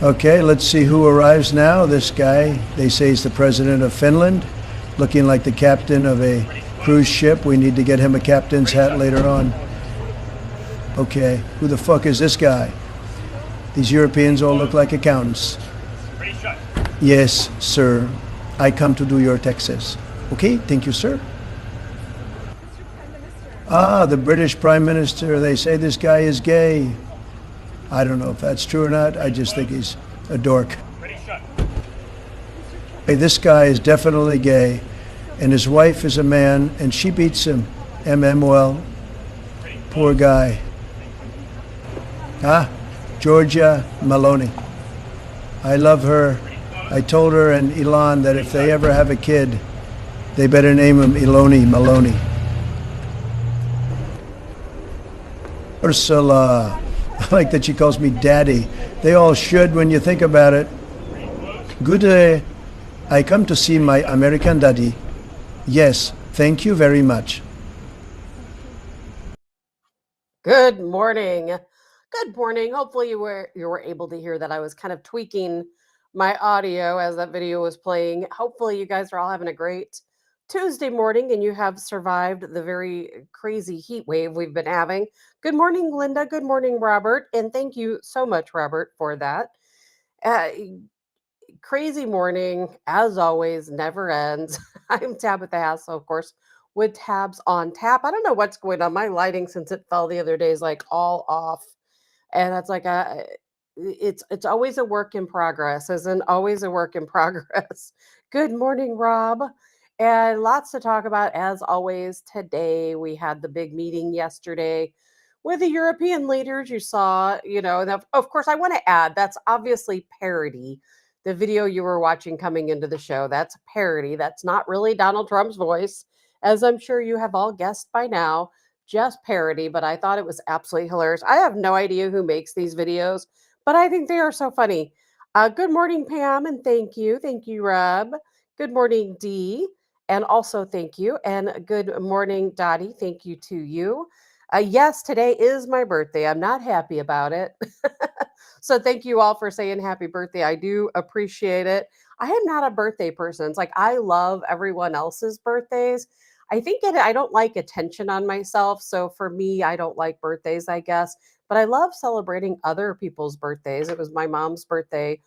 Okay, let's see who arrives now. This guy, they say he's the president of Finland, looking like the captain of a cruise ship. We need to get him a captain's hat later on. Okay, who the fuck is this guy? These Europeans all look like accountants. Yes, sir. I come to do your taxes. Okay, thank you, sir. Ah, the British Prime Minister. They say this guy is gay. I don't know if that's true or not. I just think he's a dork. Hey, this guy is definitely gay, and his wife is a man, and she beats him. Well, poor guy. Ah, Georgia Maloney. I love her. I told her and Elon that if they ever have a kid, they better name him Eloni Maloney. Ursula. I like that she calls me daddy. They all should when you think about it. Good day. I come to see my American daddy. Yes, thank you very much. Good morning. Good morning. Hopefully you were able to hear that I was kind of tweaking my audio as that video was playing. Hopefully you guys are all having a great Tuesday morning and you have survived the very crazy heat wave we've been having. Good morning, Linda. Good morning, Robert. And thank you so much, Robert, for that. Crazy morning, as always, never ends. I'm Tabitha Hassell, of course, with Tabs on Tap. I don't know what's going on. My lighting, since it fell the other day, is like all off. And it's like it's always a work in progress, isn't always a work in progress. Good morning, Rob. And lots to talk about as always today. We had the big meeting yesterday with the European leaders. You saw, and of course, I want to add that's obviously parody. The video you were watching coming into the show, that's parody. That's not really Donald Trump's voice, as I'm sure you have all guessed by now. Just parody, but I thought it was absolutely hilarious. I have no idea who makes these videos, but I think they are so funny. Good morning, Pam, and thank you. Thank you, Rob. Good morning, Dee. And also thank you. And good morning, Dottie. Thank you to you. Yes, today is my birthday. I'm not happy about it. So thank you all for saying happy birthday. I do appreciate it. I am not a birthday person. It's like I love everyone else's birthdays. I don't like attention on myself. So for me, I don't like birthdays, I guess. But I love celebrating other people's birthdays. It was my mom's birthday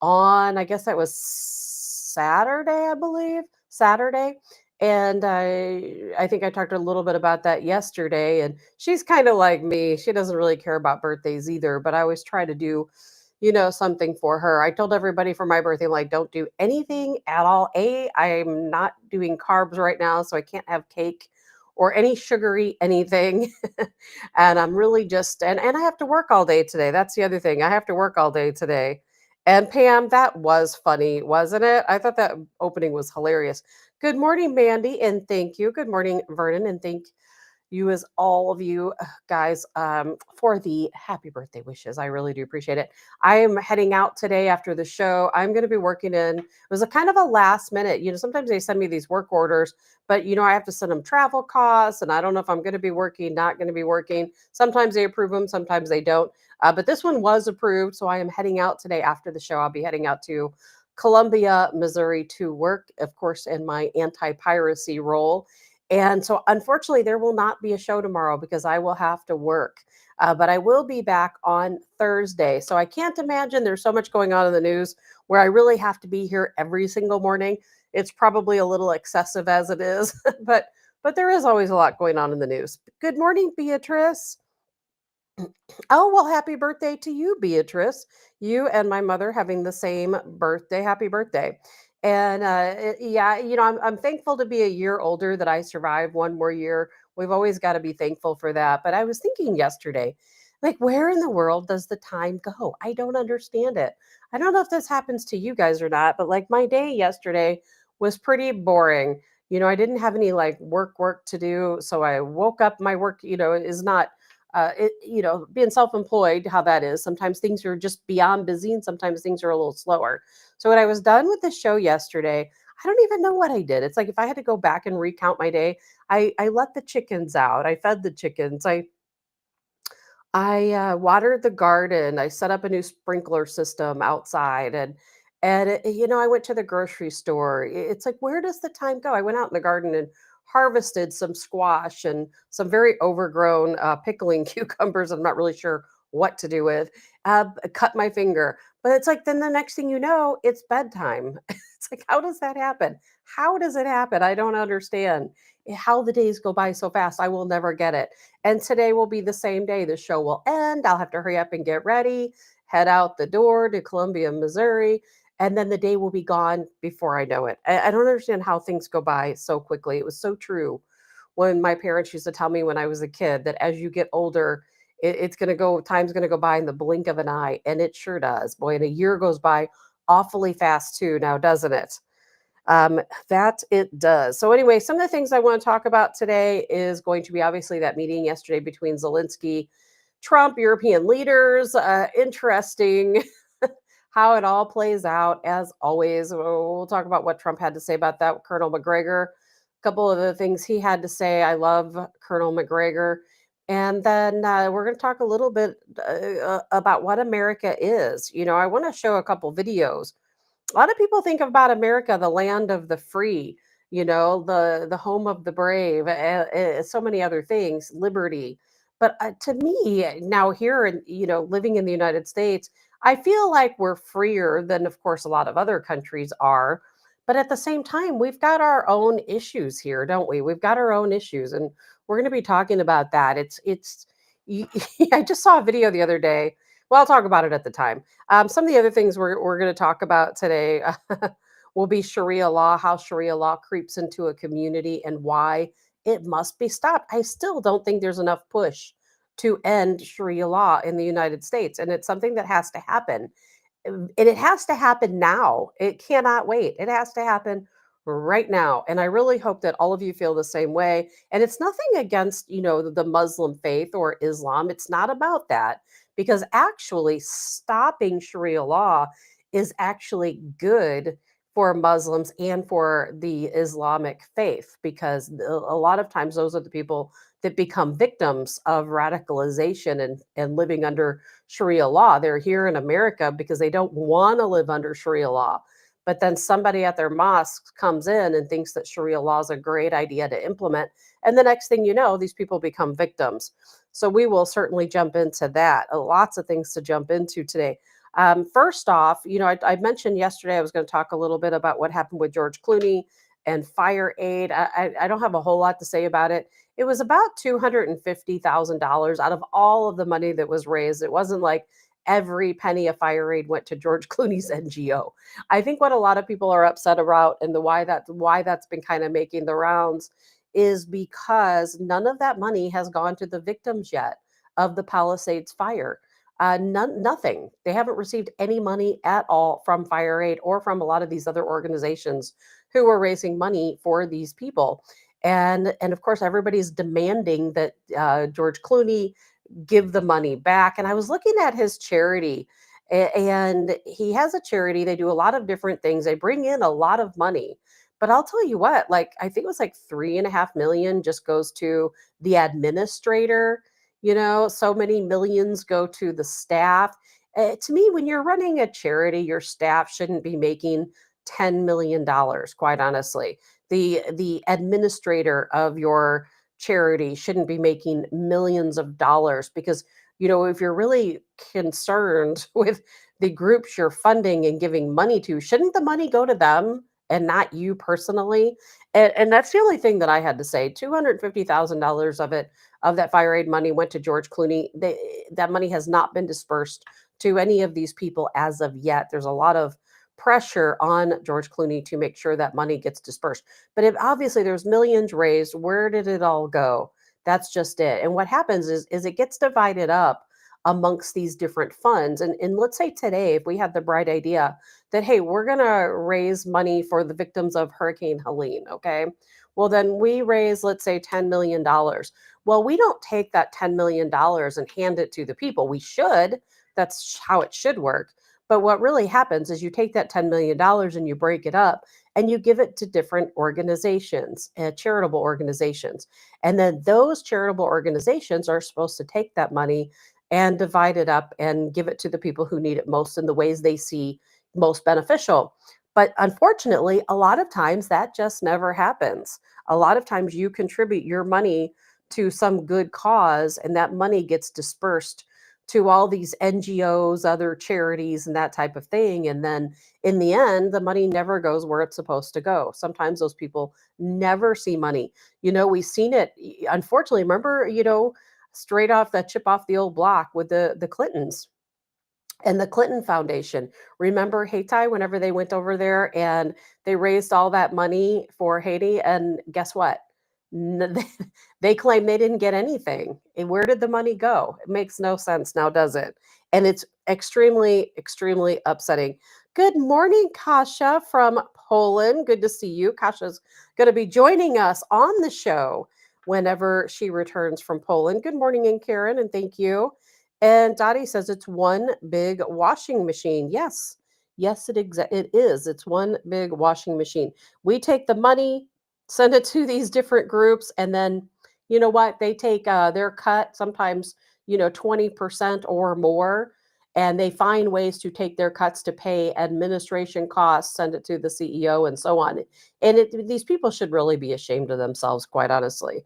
on, I guess that was Saturday, I believe. Saturday. And I think I talked a little bit about that yesterday. And she's kind of like me. She doesn't really care about birthdays either, but I always try to do, something for her. I told everybody for my birthday, like, don't do anything at all. I'm not doing carbs right now, so I can't have cake or any sugary anything. And I'm really just, and I have to work all day today. That's the other thing. I have to work all day today. And Pam, that was funny, wasn't it? I thought that opening was hilarious. Good morning, Mandy, and thank you. Good morning, Vernon, and thank you as all of you guys for the happy birthday wishes. I really do appreciate it. I am heading out today after the show. I'm going to be working it was a kind of a last minute, sometimes they send me these work orders, but I have to send them travel costs and I don't know if I'm going to be working, not going to be working. Sometimes they approve them, sometimes they don't. But this one was approved. So I am heading out today after the show. I'll be heading out to Columbia, Missouri to work, of course, in my anti-piracy role. And so, unfortunately, there will not be a show tomorrow because I will have to work. But I will be back on Thursday. So I can't imagine there's so much going on in the news where I really have to be here every single morning. It's probably a little excessive as it is, but there is always a lot going on in the news. Good morning, Beatrice. Oh, well, happy birthday to you, Beatrice. You and my mother having the same birthday. Happy birthday. And yeah, I'm thankful to be a year older that I survived one more year. We've always got to be thankful for that. But I was thinking yesterday, like, where in the world does the time go? I don't understand it. I don't know if this happens to you guys or not, but like my day yesterday was pretty boring. I didn't have any like work to do. So I woke up, my work, is not being self-employed, how that is. Sometimes things are just beyond busy, and sometimes things are a little slower. So when I was done with the show yesterday, I don't even know what I did. It's like if I had to go back and recount my day, I let the chickens out. I fed the chickens. I watered the garden. I set up a new sprinkler system outside, I went to the grocery store. It's like, where does the time go? I went out in the garden and harvested some squash and some very overgrown pickling cucumbers. I'm not really sure what to do with. Cut my finger, but it's like then the next thing you know, it's bedtime. It's like, how does that happen? How does it happen? I don't understand how the days go by so fast. I will never get it. And today will be the same day. The show will end. I'll have to hurry up and get ready, head out the door to Columbia, Missouri, and then the day will be gone before I know it. I don't understand how things go by so quickly. It was so true when my parents used to tell me when I was a kid that as you get older, it's going to go, time's going to go by in the blink of an eye. And it sure does. Boy, and a year goes by awfully fast too now, doesn't it? Um, that it does. So, anyway, some of the things I want to talk about today is going to be obviously that meeting yesterday between Zelensky, Trump, European leaders. Interesting how it all plays out, as always. We'll talk about what Trump had to say about that. Colonel McGregor, a couple of the things he had to say. I love Colonel McGregor. And then we're going to talk a little bit about what America is. I want to show a couple videos. A lot of people think about America, the land of the free, the home of the brave, so many other things, liberty. But to me, now here, and living in the United States, I feel like we're freer than, of course, a lot of other countries are. But at the same time, we've got our own issues here, don't we? We've got our own issues, and we're going to be talking about that. y- I just saw a video the other day. Well, I'll talk about it at the time. Some of the other things we're going to talk about today will be Sharia law, how Sharia law creeps into a community and why it must be stopped. I still don't think there's enough push to end Sharia law in the United States, and it's something that has to happen. And it has to happen now. It cannot wait. It has to happen right now. And I really hope that all of you feel the same way. And it's nothing against, the Muslim faith or Islam. It's not about that because actually stopping Sharia law is actually good for Muslims and for the Islamic faith because a lot of times those are the people that become victims of radicalization and living under Sharia law. They're here in America because they don't want to live under Sharia law. But then somebody at their mosque comes in and thinks that Sharia law is a great idea to implement. And the next thing you know, these people become victims. So we will certainly jump into that. Lots of things to jump into today. First off, I mentioned yesterday I was going to talk a little bit about what happened with George Clooney and fire aid. I don't have a whole lot to say about it. It was about $250,000 out of all of the money that was raised. It wasn't like every penny of fire aid went to George Clooney's NGO. I think what a lot of people are upset about and the why that's been kind of making the rounds is because none of that money has gone to the victims yet of the Palisades fire. Nothing. They haven't received any money at all from Fire Aid or from a lot of these other organizations who were raising money for these people. And of course, everybody's demanding that George Clooney give the money back. And I was looking at his charity, and he has a charity. They do a lot of different things. They bring in a lot of money. But I'll tell you what, like I think it was like 3.5 million just goes to the administrator. So many millions go to the staff. To me, when you're running a charity, your staff shouldn't be making $10 million, quite honestly. The administrator of your charity shouldn't be making millions of dollars because if you're really concerned with the groups you're funding and giving money to, shouldn't the money go to them and not you personally? And that's the only thing that I had to say. $250,000 of it of that fire aid money went to George Clooney. That money has not been dispersed to any of these people as of yet. There's a lot of pressure on George Clooney to make sure that money gets dispersed. But if obviously there's millions raised, where did it all go? That's just it. And what happens is it gets divided up amongst these different funds. And let's say today, if we had the bright idea that, hey, we're going to raise money for the victims of Hurricane Helene, okay? Well, then we raise, let's say, $10 million. Well, we don't take that $10 million and hand it to the people. We should. That's how it should work. But what really happens is you take that $10 million and you break it up and you give it to different organizations, charitable organizations. And then those charitable organizations are supposed to take that money and divide it up and give it to the people who need it most in the ways they see most beneficial. But unfortunately, a lot of times that just never happens. A lot of times you contribute your money to some good cause, and that money gets dispersed to all these NGOs, other charities, and that type of thing. And then in the end, the money never goes where it's supposed to go. Sometimes those people never see money. We've seen it, unfortunately. Remember, straight off that chip off the old block with the Clintons and the Clinton Foundation. Remember Haiti whenever they went over there and they raised all that money for Haiti? And guess what? They claim they didn't get anything. And where did the money go? It makes no sense now, does it? And it's extremely, extremely upsetting. Good morning, Kasia from Poland. Good to see you. Kasia's going to be joining us on the show whenever she returns from Poland. Good morning, and Karen, and thank you. And Dottie says it's one big washing machine. Yes, yes, it is. It's one big washing machine. We take the money, send it to these different groups, and then you know what? They take their cut, sometimes 20% or more, and they find ways to take their cuts to pay administration costs, send it to the CEO, and so on. And these people should really be ashamed of themselves, quite honestly.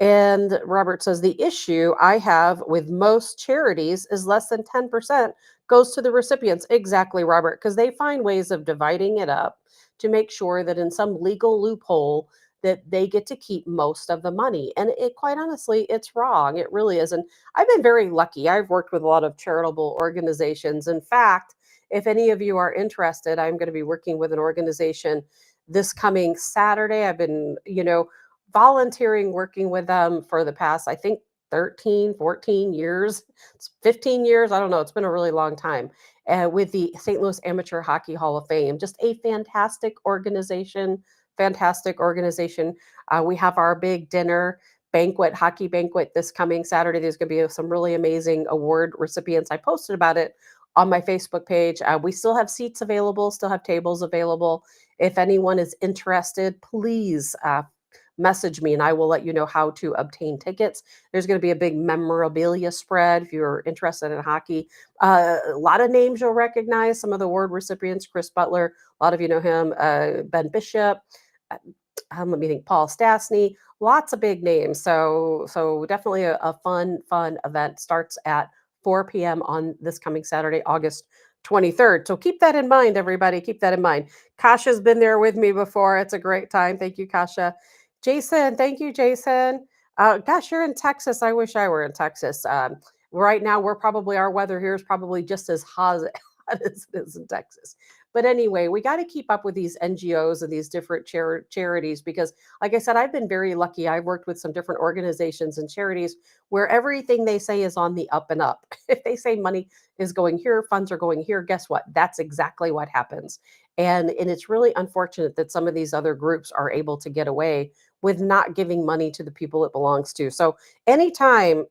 And Robert says the issue I have with most charities is less than 10% goes to the recipients. Exactly, Robert, because they find ways of dividing it up to make sure that in some legal loophole that they get to keep most of the money. And it quite honestly, it's wrong. It really is. And I've been very lucky. I've worked with a lot of charitable organizations. In fact, if any of you are interested, I'm going to be working with an organization this coming Saturday. I've been, volunteering working with them for the past, I think, 13, 14 years, 15 years. I don't know. It's been a really long time with the St. Louis Amateur Hockey Hall of Fame. Just a fantastic organization. Fantastic organization. We have our big dinner banquet, hockey banquet this coming Saturday. There's going to be some really amazing award recipients. I posted about it on my Facebook page. We still have seats available, still have tables available. If anyone is interested, please message me and I will let you know how to obtain tickets. There's going to be a big memorabilia spread if you're interested in hockey. A lot of names you'll recognize, some of the award recipients, Chris Butler, a lot of you know him, Ben Bishop, let me think, Paul Stastny, lots of big names. So definitely a fun event. Starts at 4 p.m. on this coming Saturday, August 23rd. So keep that in mind, everybody. Keep that in mind. Kasha's been there with me before. It's a great time. Thank you, Kasha. Jason, thank you, Jason. Gosh, you're in Texas. I wish I were in Texas. Right now, our weather here is probably just as hot as it is in Texas. But anyway, we got to keep up with these NGOs and these different charities because, like I said, I've been very lucky. I've worked with some different organizations and charities where everything they say is on the up and up. If they say money is going here, funds are going here, guess what? That's exactly what happens. And it's really unfortunate that some of these other groups are able to get away with not giving money to the people it belongs to. So anytime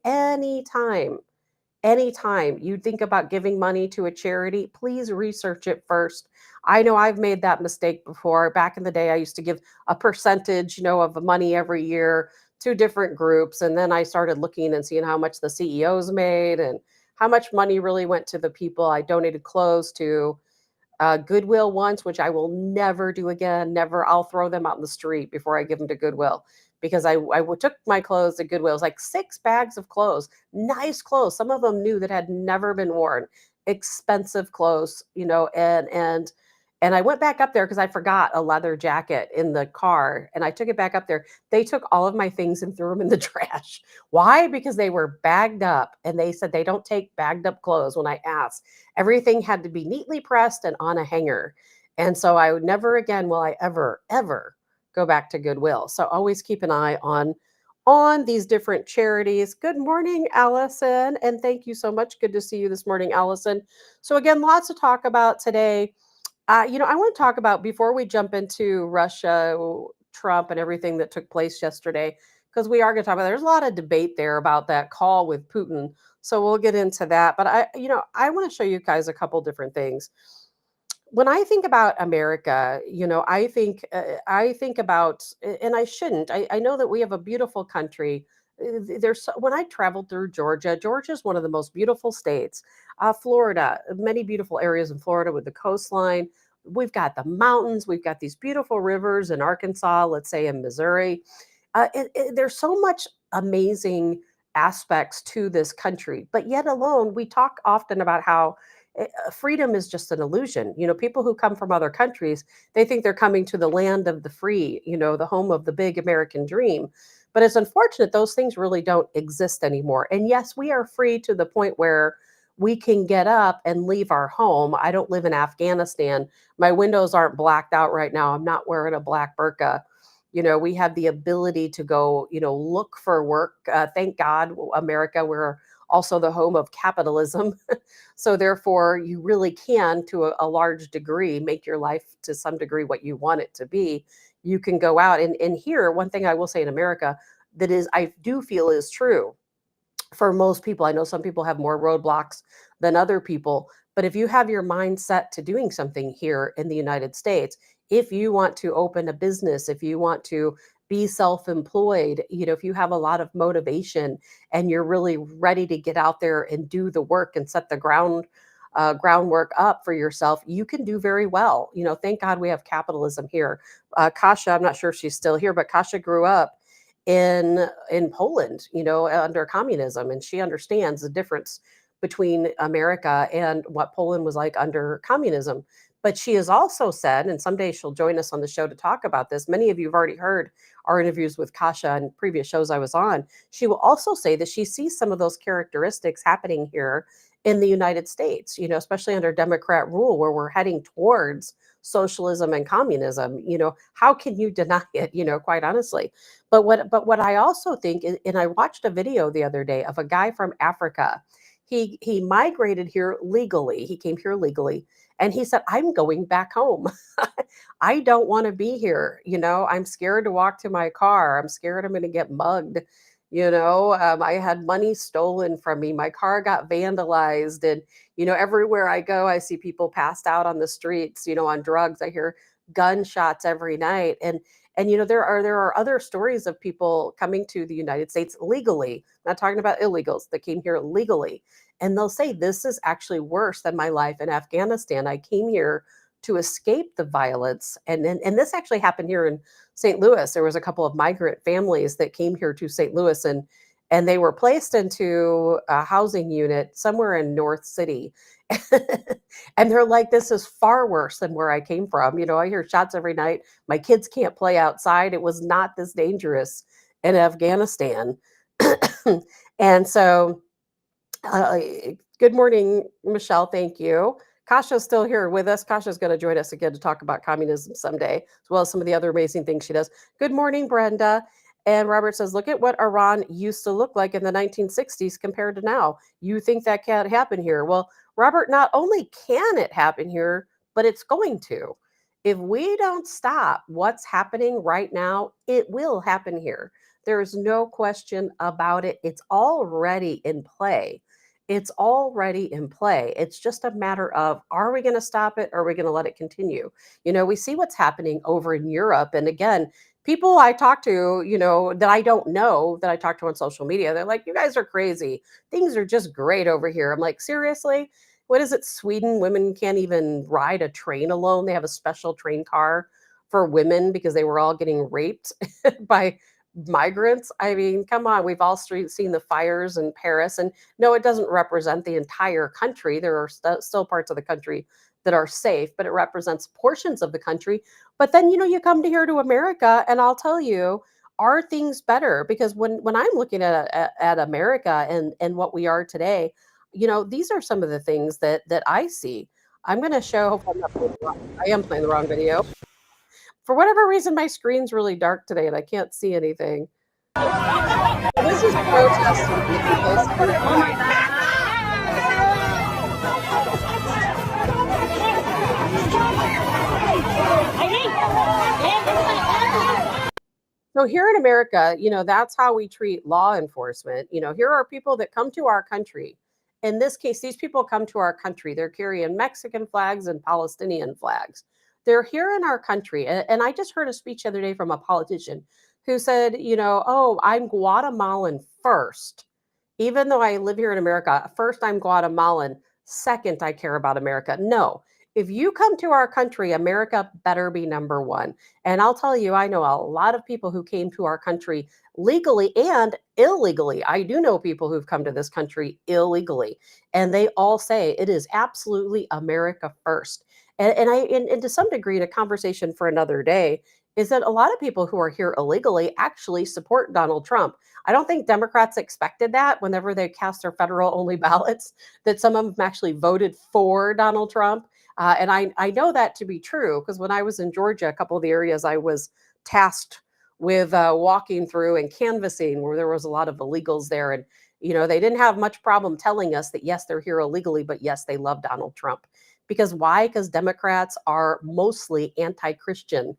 you think about giving money to a charity, please research it first. I know I've made that mistake before. Back in the day, I used to give a percentage, of the money every year to different groups. And then I started looking and seeing how much the CEOs made and how much money really went to the people I donated clothes to. Goodwill once, which I will never do again. Never. I'll throw them out in the street before I give them to Goodwill because I took my clothes to Goodwill. It was like 6 bags of clothes, nice clothes. Some of them new that had never been worn, expensive clothes, and And I went back up there because I forgot a leather jacket in the car, and I took it back up there. They took all of my things and threw them in the trash. Why? Because they were bagged up, and they said they don't take bagged up clothes when I asked. Everything had to be neatly pressed and on a hanger. And so I would never again will I ever go back to Goodwill. So always keep an eye on these different charities. Good morning, Allison, and thank you so much. Good to see you this morning, Allison. So again, lots to talk about today. I want to talk about before we jump into Russia, Trump, and everything that took place yesterday, because we are going to talk about. There's a lot of debate there about that call with Putin, so we'll get into that. But I want to show you guys a couple different things. When I think about America, I think about, and I shouldn't. I know that we have a beautiful country. When I traveled through Georgia, Georgia is one of the most beautiful states. Florida, many beautiful areas in Florida with the coastline. We've got the mountains. We've got these beautiful rivers in Arkansas. Let's say in Missouri. There's so much amazing aspects to this country, but yet alone, we talk often about how freedom is just an illusion. People who come from other countries, they think they're coming to the land of the free, the home of the big American dream. But it's unfortunate those things really don't exist anymore. And yes, we are free to the point where we can get up and leave our home. I don't live in Afghanistan. My windows aren't blacked out right now. I'm not wearing a black burqa. We have the ability to go, look for work. Thank God, America, we're also the home of capitalism. So therefore, you really can, to a large degree, make your life to some degree what you want it to be. You can go out and here, one thing I will say in America that is, I do feel is true for most people. I know some people have more roadblocks than other people, but if you have your mind set to doing something here in the United States, if you want to open a business, if you want to be self-employed, if you have a lot of motivation and you're really ready to get out there and do the work and set the groundwork up for yourself, you can do very well. Thank God we have capitalism here. Kasha, I'm not sure if she's still here, but Kasha grew up in Poland, under communism, and she understands the difference between America and what Poland was like under communism. But she has also said, and someday she'll join us on the show to talk about this. Many of you have already heard our interviews with Kasha and previous shows I was on. She will also say that she sees some of those characteristics happening here in the United States, especially under Democrat rule, where we're heading towards socialism and communism. How can you deny it, quite honestly? But what I also think is, and I watched a video the other day of a guy from Africa. He migrated here legally. He came here legally, and he said, "I'm going back home. I don't want to be here. I'm scared to walk to my car. I'm scared I'm going to get mugged. I had money stolen from me. My car got vandalized, and everywhere I go, I see people passed out on the streets. On drugs. I hear gunshots every night, and there are other stories of people coming to the United States legally. I'm not talking about illegals that came here legally, and they'll say this is actually worse than my life in Afghanistan. I came here to escape the violence, and this actually happened here in St. Louis. There was a couple of migrant families that came here to St. Louis, and they were placed into a housing unit somewhere in North City. And they're like, this is far worse than where I came from. I hear shots every night. My kids can't play outside. It was not this dangerous in Afghanistan. And so, uh, good morning, Michelle. Thank you. Kasha's still here with us. Kasha's going to join us again to talk about communism someday, as well as some of the other amazing things she does. Good morning, Brenda. And Robert says, look at what Iran used to look like in the 1960s compared to now. You think that can't happen here? Well, Robert, not only can it happen here, but it's going to. If we don't stop what's happening right now, it will happen here. There's no question about it. It's already in play. It's already in play. It's just a matter of, are we going to stop it or are we going to let it continue? We see what's happening over in Europe. And again, people I talk to, that I don't know, that I talk to on social media, they're like, you guys are crazy. Things are just great over here. I'm like, seriously? What is it? Sweden, women can't even ride a train alone. They have a special train car for women because they were all getting raped by migrants. I mean, come on. We've all seen the fires in Paris. And no, it doesn't represent the entire country. There are still parts of the country that are safe, but it represents portions of the country. But then, you come to here to America, and I'll tell you, are things better? Because when I'm looking at America and what we are today, these are some of the things that I see. I'm going to show. Hopefully I'm not playing the wrong, I am playing the wrong video. For whatever reason, my screen's really dark today, and I can't see anything. This is protesting taking place in So here in America, that's how we treat law enforcement. Here are people that come to our country. In this case, these people come to our country. They're carrying Mexican flags and Palestinian flags. They're here in our country. And I just heard a speech the other day from a politician who said, oh, I'm Guatemalan first. Even though I live here in America, first I'm Guatemalan, second I care about America. No, if you come to our country, America better be number one. And I'll tell you, I know a lot of people who came to our country legally and illegally. I do know people who've come to this country illegally, and they all say it is absolutely America first. And to some degree, a conversation for another day is that a lot of people who are here illegally actually support Donald Trump. I don't think Democrats expected that whenever they cast their federal only ballots, that some of them actually voted for Donald Trump. And I know that to be true because when I was in Georgia, a couple of the areas I was tasked with walking through and canvassing where there was a lot of illegals there. And, they didn't have much problem telling us that, yes, they're here illegally, but yes, they love Donald Trump. Because why? Because Democrats are mostly anti-Christian.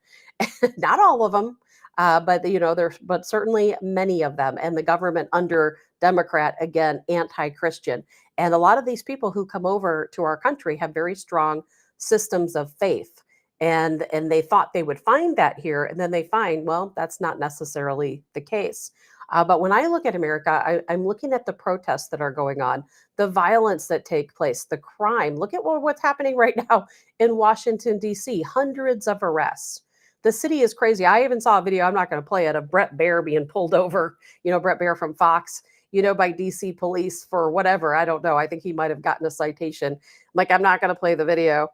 Not all of them, but certainly many of them, and the government under Democrat, again, anti-Christian. And a lot of these people who come over to our country have very strong systems of faith, and they thought they would find that here, and then they find, well, that's not necessarily the case. But when I look at America, I'm looking at the protests that are going on, the violence that take place, the crime. Look at what's happening right now in Washington, D.C. Hundreds of arrests. The city is crazy. I even saw a video, I'm not going to play it, of Brett Baer being pulled over, Brett Baer from Fox, by DC police for whatever. I don't know. I think he might have gotten a citation. I'm not going to play the video.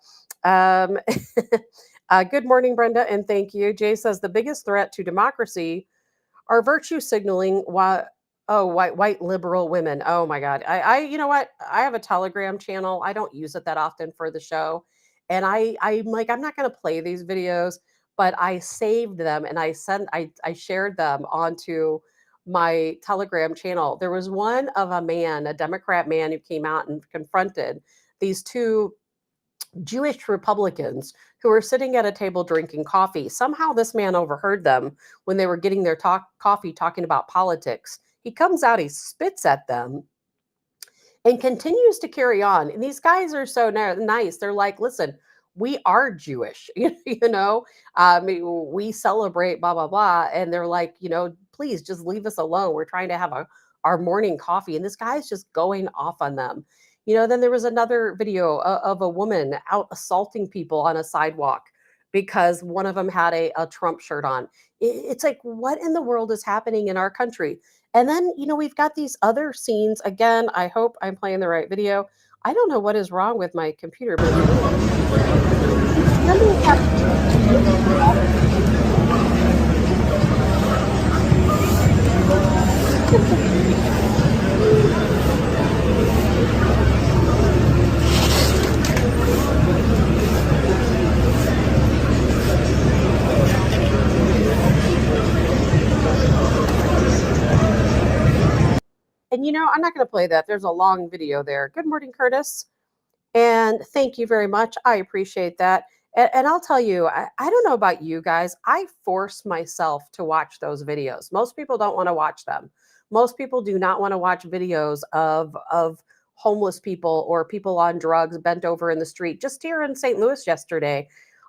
Um, Good morning, Brenda, and thank you. Jay says the biggest threat to democracy are virtue signaling white liberal women. Oh my God. You know what? I have a Telegram channel. I don't use it that often for the show. And I'm like, I'm not going to play these videos, but I saved them and I shared them onto my Telegram channel. There was one of a Democrat man who came out and confronted these two Jewish Republicans who were sitting at a table drinking coffee. Somehow this man overheard them when they were getting their coffee talking about politics. He comes out, he spits at them and continues to carry on. And these guys are so nice. They're like, listen, we are Jewish, we celebrate blah, blah, blah. And they're like, please just leave us alone. We're trying to have our morning coffee. And this guy's just going off on them. Then there was another video of a woman out assaulting people on a sidewalk because one of them had a Trump shirt on. It's like, what in the world is happening in our country? And then, we've got these other scenes. Again, I hope I'm playing the right video. I don't know what is wrong with my computer, but and I'm not going to play that. There's a long video there. Good morning, Curtis. And thank you very much. I appreciate that. And I'll tell you, I don't know about you guys. I force myself to watch those videos. Most people don't want to watch them. Most people do not want to watch videos of homeless people or people on drugs bent over in the street. Just here in St. Louis yesterday,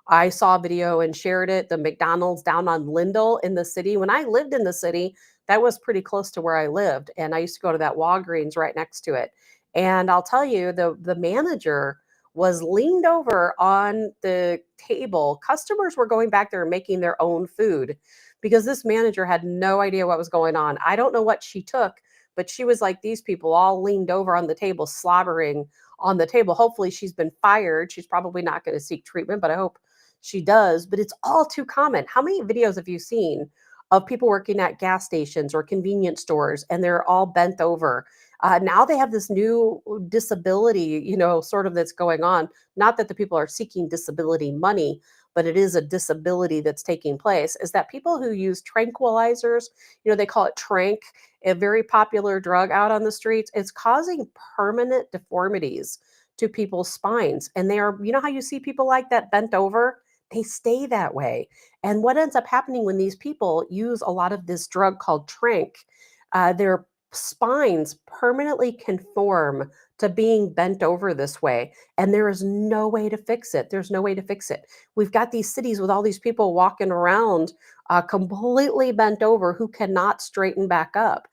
I saw a video and shared it. The McDonald's down on Lindell in the city. When I lived in the city, that was pretty close to where I lived. And I used to go to that Walgreens right next to it. And I'll tell you, the manager was leaned over on the table. Customers were going back there and making their own food because this manager had no idea what was going on. I don't know what she took, but she was like these people all leaned over on the table, slobbering on the table. Hopefully she's been fired. She's probably not going to seek treatment, but I hope she does. But it's all too common. How many videos have you seen of people working at gas stations or convenience stores and they're all bent over? Now they have this new disability, sort of that's going on. Not that the people are seeking disability money, but it is a disability that's taking place. Is that people who use tranquilizers, they call it trank, a very popular drug out on the streets. It's causing permanent deformities to people's spines. And they are, how you see people like that bent over? They stay that way. And what ends up happening when these people use a lot of this drug called trank, their spines permanently conform to being bent over this way. And there is no way to fix it. There's no way to fix it. We've got these cities with all these people walking around completely bent over who cannot straighten back up.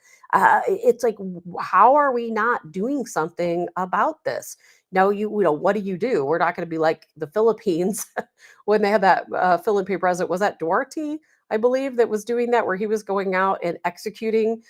It's like, how are we not doing something about this? No, what do? We're not going to be like the Philippines when they had that Philippine president. Was that Duarte, I believe, that was doing that, where he was going out and executing,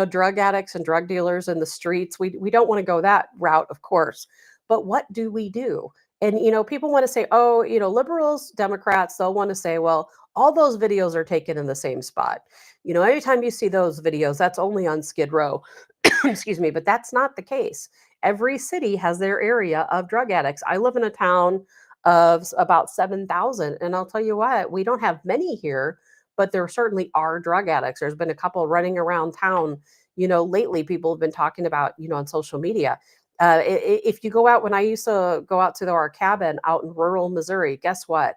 drug addicts and drug dealers in the streets. We don't want to go that route, of course. But what do we do? And people want to say, oh, liberals, Democrats, they'll want to say, well, all those videos are taken in the same spot. Anytime you see those videos, that's only on Skid Row. Excuse me, but that's not the case. Every city has their area of drug addicts. I live in a town of about 7,000, and I'll tell you what, we don't have many here, but there certainly are drug addicts. There's been a couple running around town, lately. People have been talking about, on social media. If you go out, when I used to go out to our cabin out in rural Missouri, guess what?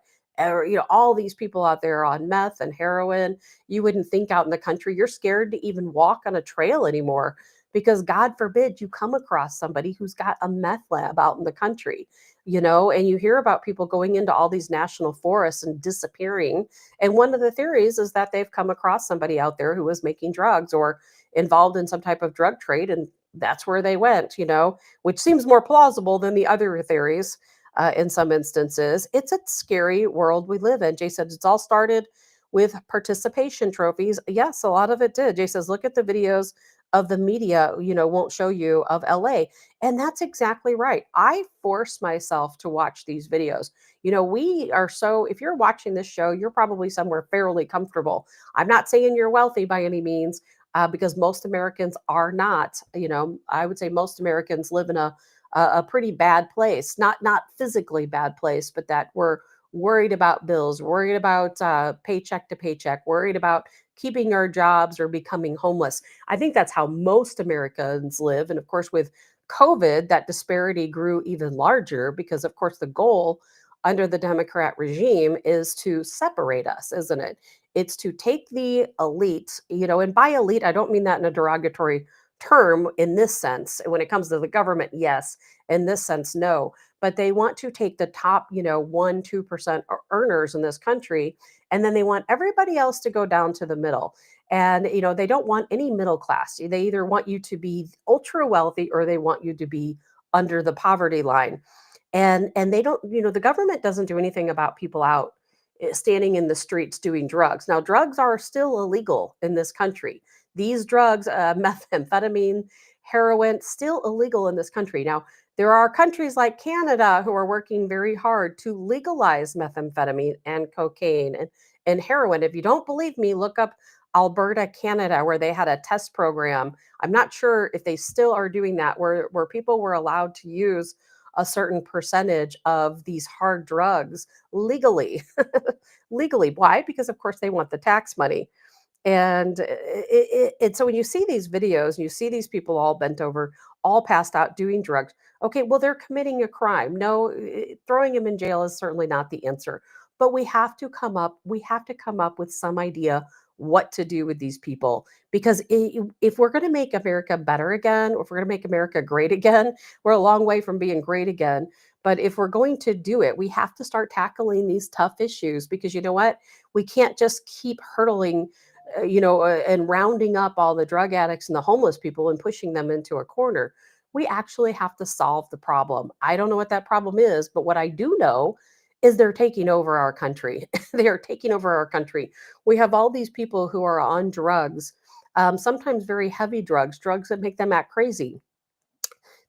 All these people out there on meth and heroin. You wouldn't think out in the country. You're scared to even walk on a trail anymore because God forbid you come across somebody who's got a meth lab out in the country, and you hear about people going into all these national forests and disappearing. And one of the theories is that they've come across somebody out there who was making drugs or involved in some type of drug trade. And that's where they went, which seems more plausible than the other theories. In some instances, it's a scary world we live in. Jay said it's all started with participation trophies. Yes, a lot of it did. Jay says, look at the videos of the media, won't show you of LA. And that's exactly right. I force myself to watch these videos. We are so, if you're watching this show, you're probably somewhere fairly comfortable. I'm not saying you're wealthy by any means, because most Americans are not. I would say most Americans live in a pretty bad place, not physically bad place, but that we're worried about bills, worried about paycheck to paycheck, worried about keeping our jobs or becoming homeless. I think that's how most Americans live. And of course, with COVID, that disparity grew even larger because, of course, the goal under the Democrat regime is to separate us, isn't it? It's to take the elite, and by elite, I don't mean that in a derogatory term in this sense. When it comes to the government, yes. In this sense, no. But they want to take the top, 1, 2% earners in this country, and then they want everybody else to go down to the middle. And, they don't want any middle class. They either want you to be ultra wealthy or they want you to be under the poverty line. And they don't, the government doesn't do anything about people out standing in the streets doing drugs. Now, drugs are still illegal in this country. These drugs, methamphetamine, heroin, still illegal in this country. Now, there are countries like Canada who are working very hard to legalize methamphetamine and cocaine and heroin. If you don't believe me, look up Alberta, Canada, where they had a test program. I'm not sure if they still are doing that, where people were allowed to use a certain percentage of these hard drugs legally. Legally. Why? Because, of course, they want the tax money. And so when you see these videos, you see these people all bent over, all passed out doing drugs. Okay, well, they're committing a crime. No, throwing them in jail is certainly not the answer. But we have to come up with some idea what to do with these people. Because if we're going to make America better again, if we're going to make America great again, we're a long way from being great again. But if we're going to do it, we have to start tackling these tough issues, because you know what? We can't just keep hurtling and rounding up all the drug addicts and the homeless people and pushing them into a corner. We actually have to solve the problem. I don't know what that problem is, but what I do know is they're taking over our country. They are taking over our country. We have all these people who are on drugs, sometimes very heavy drugs, drugs that make them act crazy.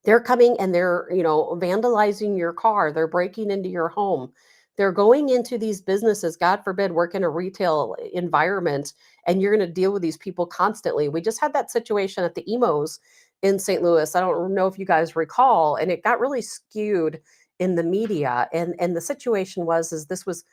They're coming and they're, vandalizing your car. They're breaking into your home. They're going into these businesses, God forbid, work in a retail environment, and you're going to deal with these people constantly. We just had that situation at the Emos in St. Louis. I don't know if you guys recall, and it got really skewed in the media. And the situation is this was,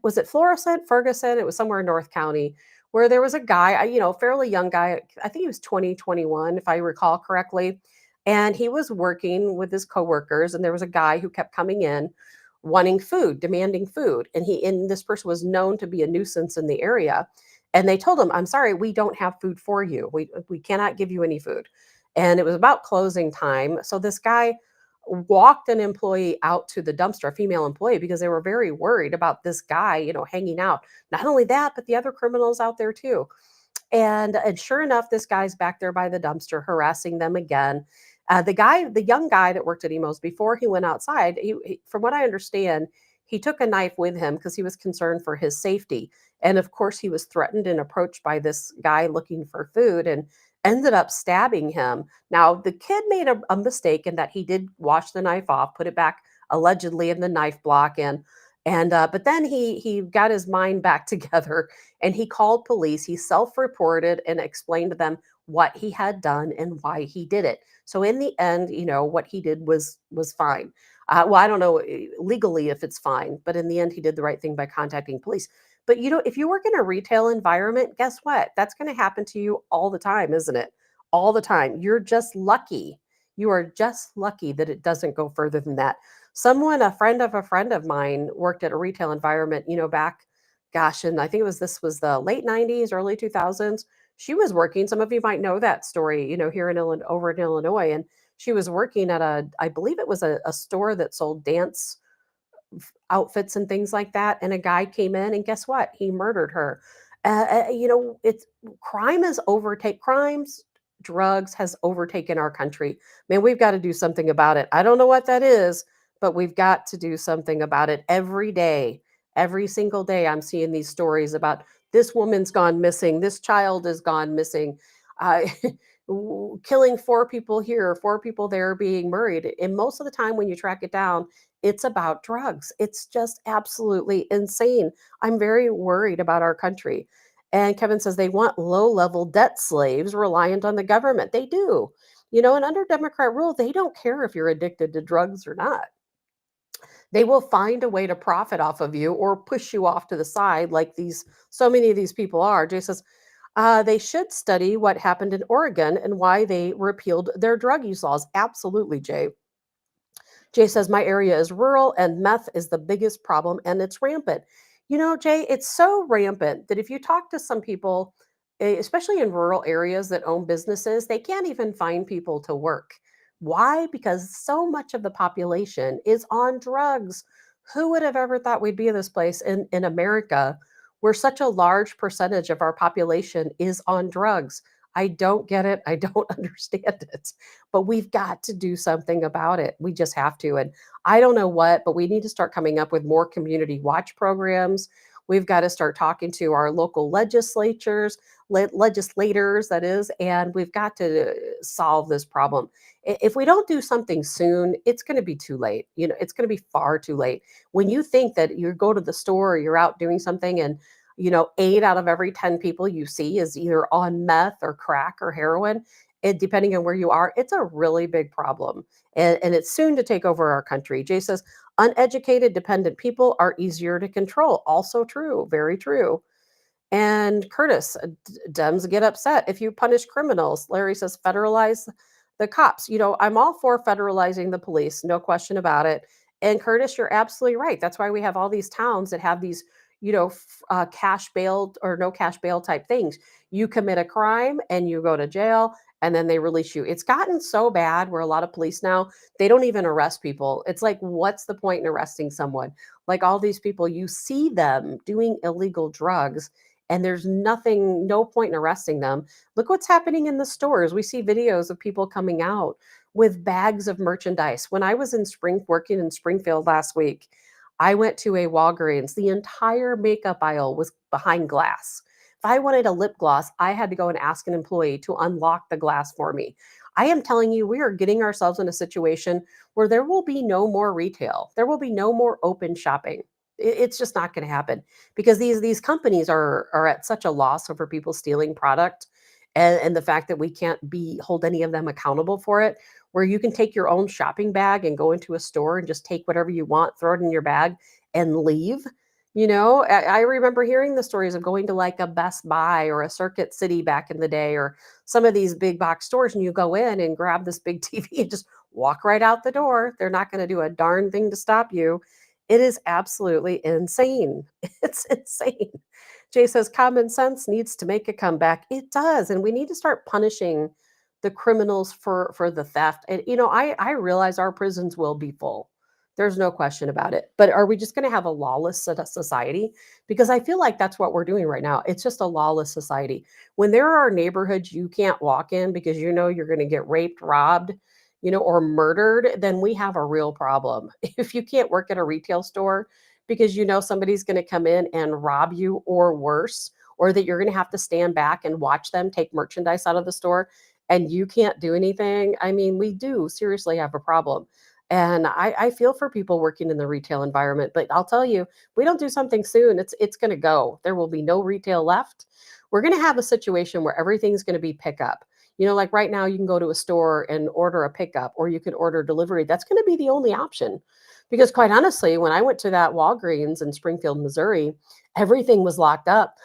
was it Florissant, Ferguson? It was somewhere in North County where there was a guy, fairly young guy. I think he was 2021, if I recall correctly, and he was working with his coworkers, and there was a guy who kept coming in wanting food, demanding food. And this person was known to be a nuisance in the area. And they told him, "I'm sorry, we don't have food for you. We cannot give you any food." And it was about closing time. So this guy walked an employee out to the dumpster, a female employee, because they were very worried about this guy, hanging out. Not only that, but the other criminals out there too. And sure enough, this guy's back there by the dumpster harassing them again. The young guy that worked at Emos before he went outside, from what I understand, he took a knife with him because he was concerned for his safety. And of course, he was threatened and approached by this guy looking for food and ended up stabbing him. Now, the kid made a mistake in that he did wash the knife off, put it back allegedly in the knife block, and but then he got his mind back together and he called police. He self-reported and explained to them what he had done and why he did it. So in the end, what he did was fine. Well, I don't know legally if it's fine, but in the end, he did the right thing by contacting police. But if you work in a retail environment, guess what? That's going to happen to you all the time, isn't it? All the time. You're just lucky. You are just lucky that it doesn't go further than that. A friend of mine, worked at a retail environment, back, gosh, and I think this was the late 90s, early 2000s. She was working, some of you might know that story, here in Illinois, over in Illinois, and she was working at I believe it was a store that sold dance outfits and things like that. And a guy came in, and guess what? He murdered her. It's crimes, drugs has overtaken our country. Man, we've got to do something about it. I don't know what that is, but we've got to do something about it every day. Every single day, I'm seeing these stories about this woman's gone missing, this child has gone missing, uh, killing four people here, four people there, being murdered. And most of the time, when you track it down, it's about drugs. It's just absolutely insane. I'm very worried about our country. And Kevin says they want low level debt slaves reliant on the government. They do. And under Democrat rule, they don't care if you're addicted to drugs or not. They will find a way to profit off of you or push you off to the side, like so many of these people are. Jay says they should study what happened in Oregon and why they repealed their drug use laws. Absolutely, Jay. Jay says, my area is rural and meth is the biggest problem and it's rampant. Jay, it's so rampant that if you talk to some people, especially in rural areas that own businesses, they can't even find people to work. Why? Because so much of the population is on drugs. Who would have ever thought we'd be in this place in America where such a large percentage of our population is on drugs? I don't get it. I don't understand it, but we've got to do something about it. We just have to. And I don't know what, but we need to start coming up with more community watch programs. We've got to start talking to our local legislators, that is, and we've got to solve this problem. If we don't do something soon, it's going to be too late. It's going to be far too late. When you think that you go to the store or you're out doing something and 8 out of every 10 people you see is either on meth or crack or heroin. And depending on where you are, it's a really big problem. And it's soon to take over our country. Jay says, uneducated, dependent people are easier to control. Also true, very true. And Curtis, Dems get upset if you punish criminals. Larry says, federalize the cops. I'm all for federalizing the police, no question about it. And Curtis, you're absolutely right. That's why we have all these towns that have these, cash bail or no cash bail type things. You commit a crime and you go to jail and then they release you. It's gotten so bad where a lot of police now, they don't even arrest people. It's like, what's the point in arresting someone? Like all these people, you see them doing illegal drugs and there's no point in arresting them. Look what's happening in the stores. We see videos of people coming out with bags of merchandise. When I was working in Springfield last week, I went to a Walgreens. The entire makeup aisle was behind glass. If I wanted a lip gloss, I had to go and ask an employee to unlock the glass for me. I am telling you, we are getting ourselves in a situation where there will be no more retail. There will be no more open shopping. It's just not going to happen because these companies are at such a loss over people stealing product, and the fact that we can't be hold any of them accountable for it. Where you can take your own shopping bag and go into a store and just take whatever you want, throw it in your bag, and leave. I remember hearing the stories of going to like a Best Buy or a Circuit City back in the day, or some of these big box stores, and you go in and grab this big TV and just walk right out the door. They're not going to do a darn thing to stop you. It is absolutely insane. It's insane. Jay says common sense needs to make a comeback. It does, and we need to start punishing the criminals for the theft. And I realize our prisons will be full. There's no question about it. But are we just going to have a lawless society? Because I feel like that's what we're doing right now. It's just a lawless society. When there are neighborhoods you can't walk in because you're going to get raped, robbed, or murdered, then we have a real problem. If you can't work at a retail store because somebody's going to come in and rob you, or worse, or that you're going to have to stand back and watch them take merchandise out of the store and you can't do anything. I mean, we do seriously have a problem. And I feel for people working in the retail environment, but I'll tell you, we don't do something soon, it's going to go. There will be no retail left. We're going to have a situation where everything's going to be pickup. Like right now, you can go to a store and order a pickup, or you can order delivery. That's going to be the only option. Because quite honestly, when I went to that Walgreens in Springfield, Missouri, everything was locked up.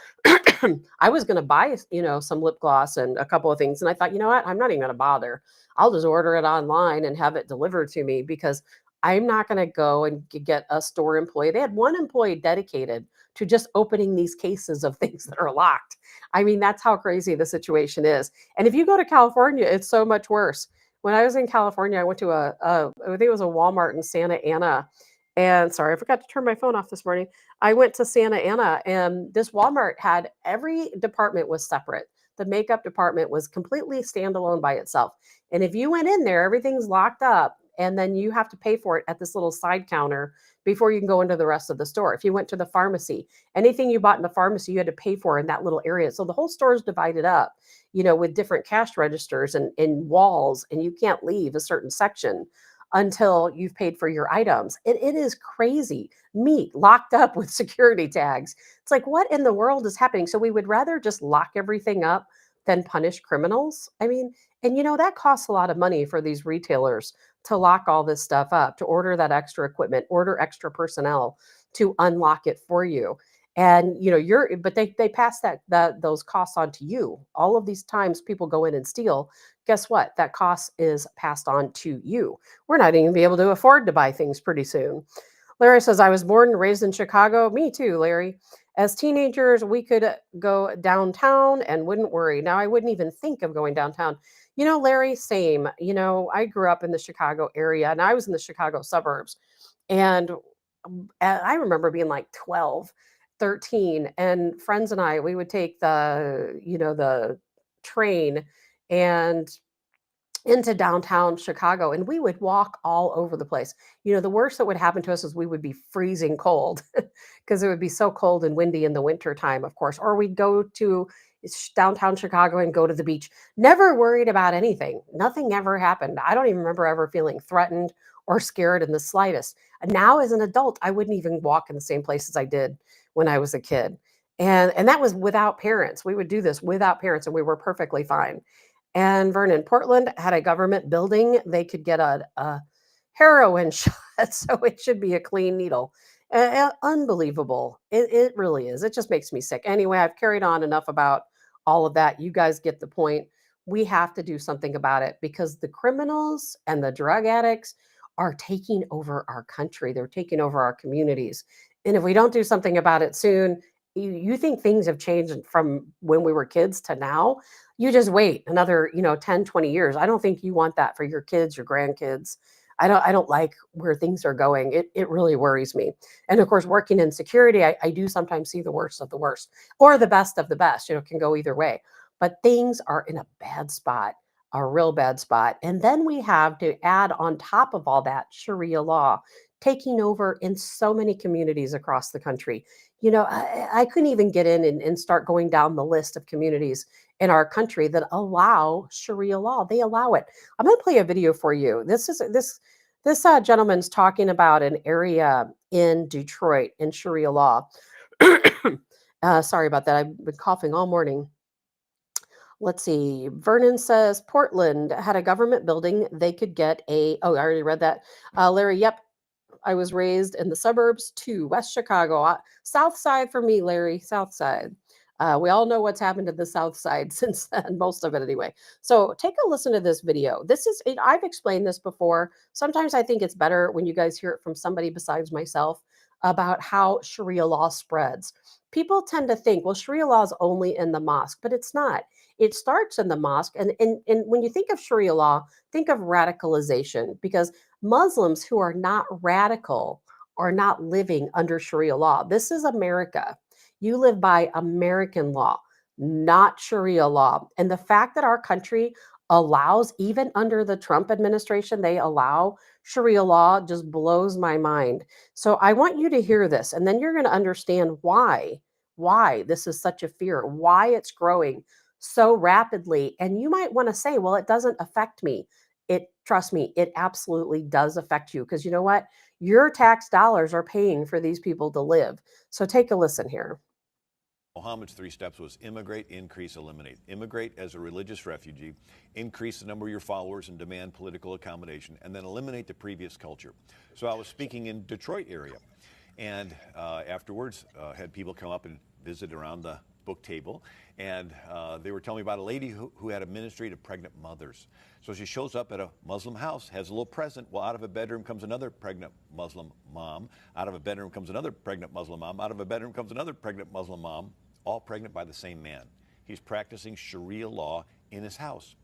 I was going to buy, some lip gloss and a couple of things. And I thought, you know what? I'm not even going to bother. I'll just order it online and have it delivered to me, because I'm not going to go and get a store employee. They had one employee dedicated to just opening these cases of things that are locked. I mean, that's how crazy the situation is. And if you go to California, it's so much worse. When I was in California, I went to I think it was a Walmart in Santa Ana. And sorry, I forgot to turn my phone off this morning. I went to Santa Ana, and this Walmart had every department was separate. The makeup department was completely standalone by itself. And if you went in there, everything's locked up, and then you have to pay for it at this little side counter before you can go into the rest of the store. If you went to the pharmacy, anything you bought in the pharmacy, you had to pay for in that little area. So the whole store is divided up, with different cash registers and walls, and you can't leave a certain section until you've paid for your items. It is crazy. Meat locked up with security tags. It's like, what in the world is happening? So we would rather just lock everything up than punish criminals. I mean, and that costs a lot of money for these retailers to lock all this stuff up, to order that extra equipment, order extra personnel to unlock it for you. And but they pass those costs on to you. All of these times people go in and steal, guess what? That cost is passed on to you. We're not even be able to afford to buy things pretty soon. Larry says, I was born and raised in Chicago. Me too, Larry. As teenagers, we could go downtown and wouldn't worry. Now, I wouldn't even think of going downtown. Larry, same. I grew up in the Chicago area, and I was in the Chicago suburbs. And I remember being like 12, 13, and friends and we would take the train and into downtown Chicago, and we would walk all over the place. The worst that would happen to us is we would be freezing cold because it would be so cold and windy in the winter time, of course. Or we'd go to downtown Chicago and go to the beach. Never worried about anything. Nothing ever happened. I don't even remember ever feeling threatened or scared in the slightest. And now, as an adult, I wouldn't even walk in the same places I did when I was a kid. And that was without parents. We would do this without parents, and we were perfectly fine. And Vernon, Portland had a government building. They could get a heroin shot, so it should be a clean needle. Unbelievable. It really is. It just makes me sick. Anyway, I've carried on enough about all of that. You guys get the point. We have to do something about it, because the criminals and the drug addicts are taking over our country. They're taking over our communities. And if we don't do something about it soon, you think things have changed from when we were kids to now? You just wait another 10, 20 years. I don't think you want that for your kids, your grandkids. I don't like where things are going. It really worries me. And of course, working in security, I do sometimes see the worst of the worst, or the best of the best. Can go either way. But things are in a bad spot, a real bad spot. And then we have to add on top of all that Sharia law taking over in so many communities across the country. I couldn't even get in and start going down the list of communities in our country that allow Sharia law. They allow it. I'm going to play a video for you. This gentleman's talking about an area in Detroit in Sharia law. Sorry about that. I've been coughing all morning. Let's see. Vernon says Portland had a government building. They could get a. Oh, I already read that. Larry, yep. I was raised in the suburbs too, West Chicago. South side for me, Larry, South side. We all know what's happened to the South side since then, most of it anyway. So take a listen to this video. I've explained this before. Sometimes I think it's better when you guys hear it from somebody besides myself about how Sharia law spreads. People tend to think, well, Sharia law is only in the mosque, but it's not. It starts in the mosque. And when you think of Sharia law, think of radicalization, because Muslims who are not radical are not living under Sharia law. This is America. You live by American law, not Sharia law. And the fact that our country allows, even under the Trump administration, they allow Sharia law just blows my mind. So I want you to hear this, and then you're going to understand why this is such a fear, why it's growing so rapidly. And you might want to say, well, it doesn't affect me. Trust me, it absolutely does affect you, because you know what? Your tax dollars are paying for these people to live. So take a listen here. Muhammad's 3 steps was immigrate, increase, eliminate. Immigrate as a religious refugee, increase the number of your followers and demand political accommodation, and then eliminate the previous culture. So I was speaking in Detroit area, and afterwards had people come up and visit around the book table, and they were telling me about a lady who had a ministry to pregnant mothers. So she shows up at a Muslim house, has a little present. Well, out of a bedroom comes another pregnant Muslim mom. Out of a bedroom comes another pregnant Muslim mom. Out of a bedroom comes another pregnant Muslim mom, all pregnant by the same man. He's practicing Sharia law in his house.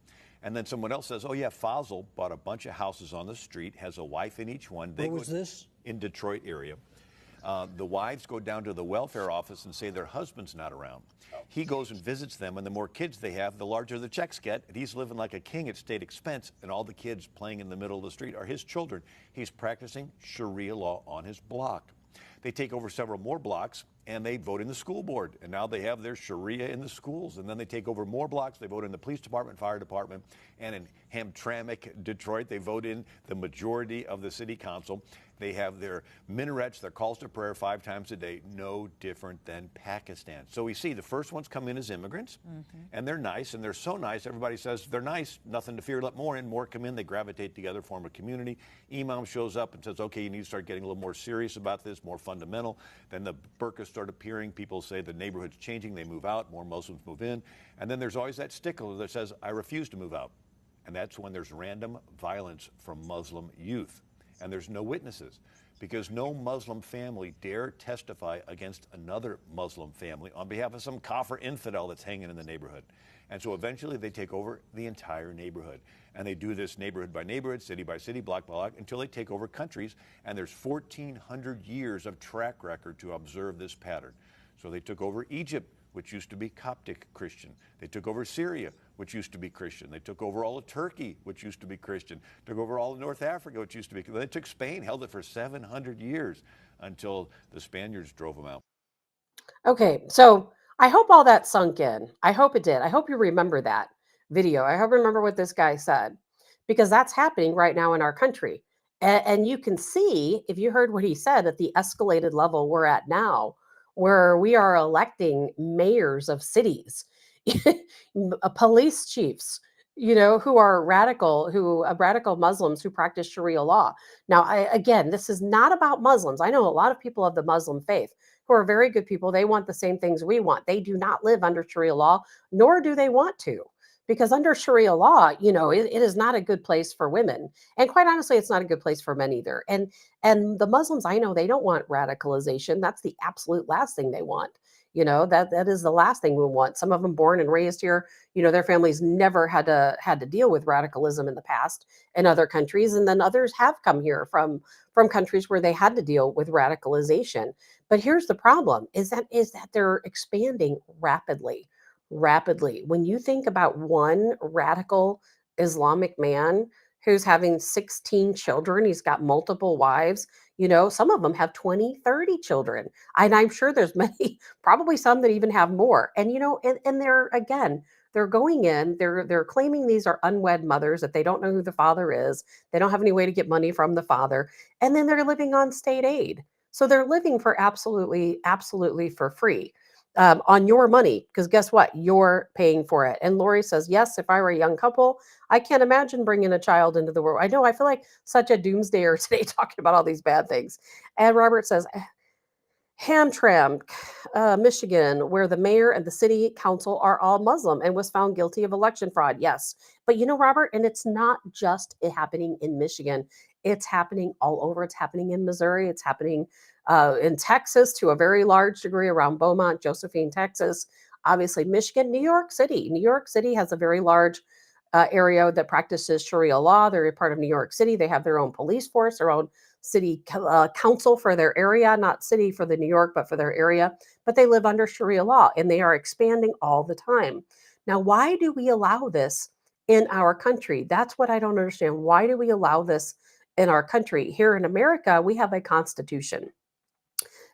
And then someone else says, oh yeah, Faisal bought a bunch of houses on the street, has a wife in each one. Where was this? In Detroit area. The wives go down to the welfare office and say their husband's not around. He goes and visits them, and the more kids they have, the larger the checks get. And he's living like a king at state expense, and all the kids playing in the middle of the street are his children. He's practicing Sharia law on his block. They take over several more blocks, and they vote in the school board. And now they have their Sharia in the schools. And then they take over more blocks. They vote in the police department, fire department. And in Hamtramck, Detroit, they vote in the majority of the city council. They have their minarets, their calls to prayer 5 times a day, no different than Pakistan. So we see the first ones come in as immigrants, and they're nice, and they're so nice, everybody says they're nice, nothing to fear, let more in, more come in, they gravitate together, form a community. Imam shows up and says, okay, you need to start getting a little more serious about this, more fundamental. Then the burqas start appearing, people say the neighborhood's changing, they move out, more Muslims move in. And then there's always that stickler that says, I refuse to move out. And that's when there's random violence from Muslim youth. And there's no witnesses, because no Muslim family dare testify against another Muslim family on behalf of some kafir infidel that's hanging in the neighborhood. And so eventually they take over the entire neighborhood. And they do this neighborhood by neighborhood, city by city, block by block, until they take over countries. And there's 1,400 years of track record to observe this pattern. So they took over Egypt, which used to be Coptic Christian. They took over Syria, which used to be Christian. They took over all of Turkey, which used to be Christian. Took over all of North Africa, which used to be. They took Spain, held it for 700 years until the Spaniards drove them out. Okay, so I hope all that sunk in. I hope it did. I hope you remember that video. I hope you remember what this guy said, because that's happening right now in our country. And you can see, if you heard what he said, at the escalated level we're at now, where we are electing mayors of cities, police chiefs, who are radical Muslims who practice Sharia law. Now, again, this is not about Muslims. I know a lot of people of the Muslim faith who are very good people. They want the same things we want. They do not live under Sharia law, nor do they want to. Because under Sharia law, it is not a good place for women. And quite honestly, it's not a good place for men either. And the Muslims, I know, they don't want radicalization. That's the absolute last thing they want. That is the last thing we want. Some of them born and raised here, their families never had to deal with radicalism in the past in other countries. And then others have come here from countries where they had to deal with radicalization. But here's the problem is that they're expanding rapidly. When you think about one radical Islamic man who's having 16 children, he's got multiple wives, Some of them have 20, 30 children. And I'm sure there's many, probably some that even have more. And they're, again, they're going in, they're claiming these are unwed mothers, that they don't know who the father is. They don't have any way to get money from the father. And then they're living on state aid. So they're living for absolutely, absolutely for free, on your money, because guess what? You're paying for it. And Lori says, yes, if I were a young couple, I can't imagine bringing a child into the world. I know, I feel like such a doomsdayer today talking about all these bad things. And Robert says, Hamtramck, Michigan, where the mayor and the city council are all Muslim and was found guilty of election fraud. Yes. But Robert, and it's not just happening in Michigan, it's happening all over. It's happening in Missouri. It's happening in Texas to a very large degree, around Beaumont, Josephine, Texas. Obviously, Michigan, New York City. New York City has a very large area that practices Sharia law. They're a part of New York City. They have their own police force, their own city council for their area, not city for the New York, but for their area. But they live under Sharia law, and they are expanding all the time. Now, why do we allow this in our country? That's what I don't understand. Why do we allow this in our country? Here in America, we have a constitution.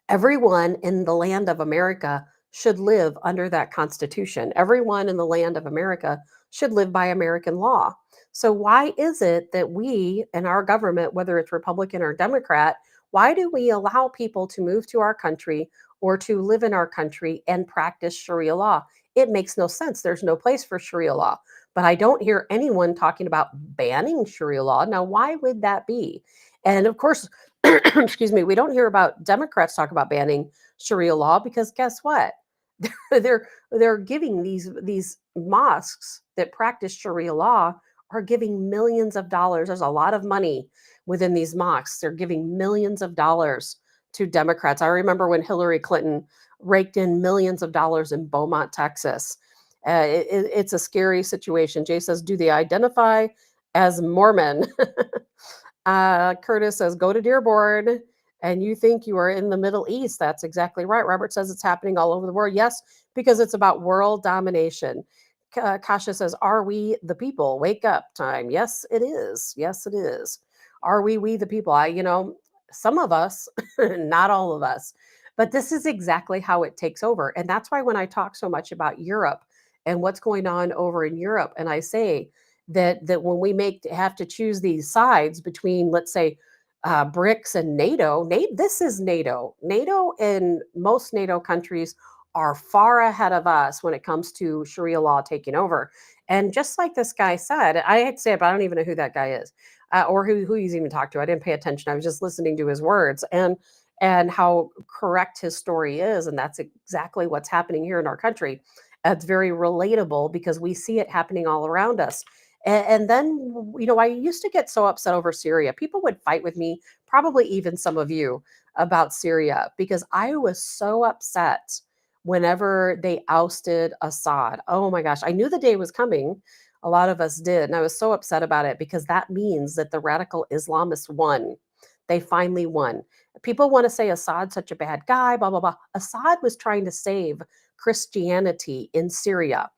Everyone in the land of America should live under that Constitution. Everyone in the land of America should live by American law. So, why is it that we and our government, whether it's Republican or Democrat, why do we allow people to move to our country or to live in our country and practice Sharia law? It makes no sense. There's no place for Sharia law. But I don't hear anyone talking about banning Sharia law. Now, why would that be? And of course, excuse me, we don't hear about Democrats talk about banning Sharia law, because guess what? They're giving these mosques that practice Sharia law are giving millions of dollars. There's a lot of money within these mosques. They're giving millions of dollars to Democrats. I remember when Hillary Clinton raked in millions of dollars in Beaumont, Texas. It's a scary situation. Jay says, do they identify as Mormon? Curtis says, go to Dearborn and you think you are in the Middle East. That's exactly right. Robert says it's happening all over the world. Yes, because it's about world domination. Kasha says, are we the people? Wake up time. Yes, it is. Yes, it is. Are we the people? Some of us, not all of us, but this is exactly how it takes over. And that's why when I talk so much about Europe and what's going on over in Europe, and I say, that when we have to choose these sides between, let's say, BRICS and NATO, this is NATO. NATO and most NATO countries are far ahead of us when it comes to Sharia law taking over. And just like this guy said, I hate to say it, but I don't even know who that guy is, or who he's even talked to. I didn't pay attention. I was just listening to his words and how correct his story is. And that's exactly what's happening here in our country. It's very relatable because we see it happening all around us. And then, I used to get so upset over Syria. People would fight with me, probably even some of you, about Syria, because I was so upset whenever they ousted Assad. Oh my gosh, I knew the day was coming. A lot of us did. And I was so upset about it because that means that the radical Islamists won. They finally won. People want to say Assad's such a bad guy, blah, blah, blah. Assad was trying to save Christianity in Syria.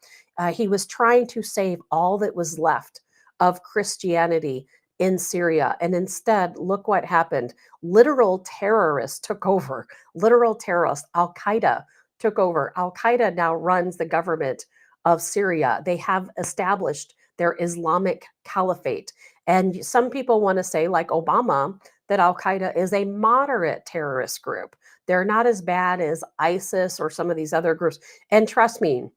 He was trying to save all that was left of Christianity in Syria. And instead, look what happened. Literal terrorists took over. Literal terrorists. Al Qaeda took over. Al Qaeda now runs the government of Syria. They have established their Islamic caliphate. And some people want to say, like Obama, that Al Qaeda is a moderate terrorist group. They're not as bad as ISIS or some of these other groups. And trust me,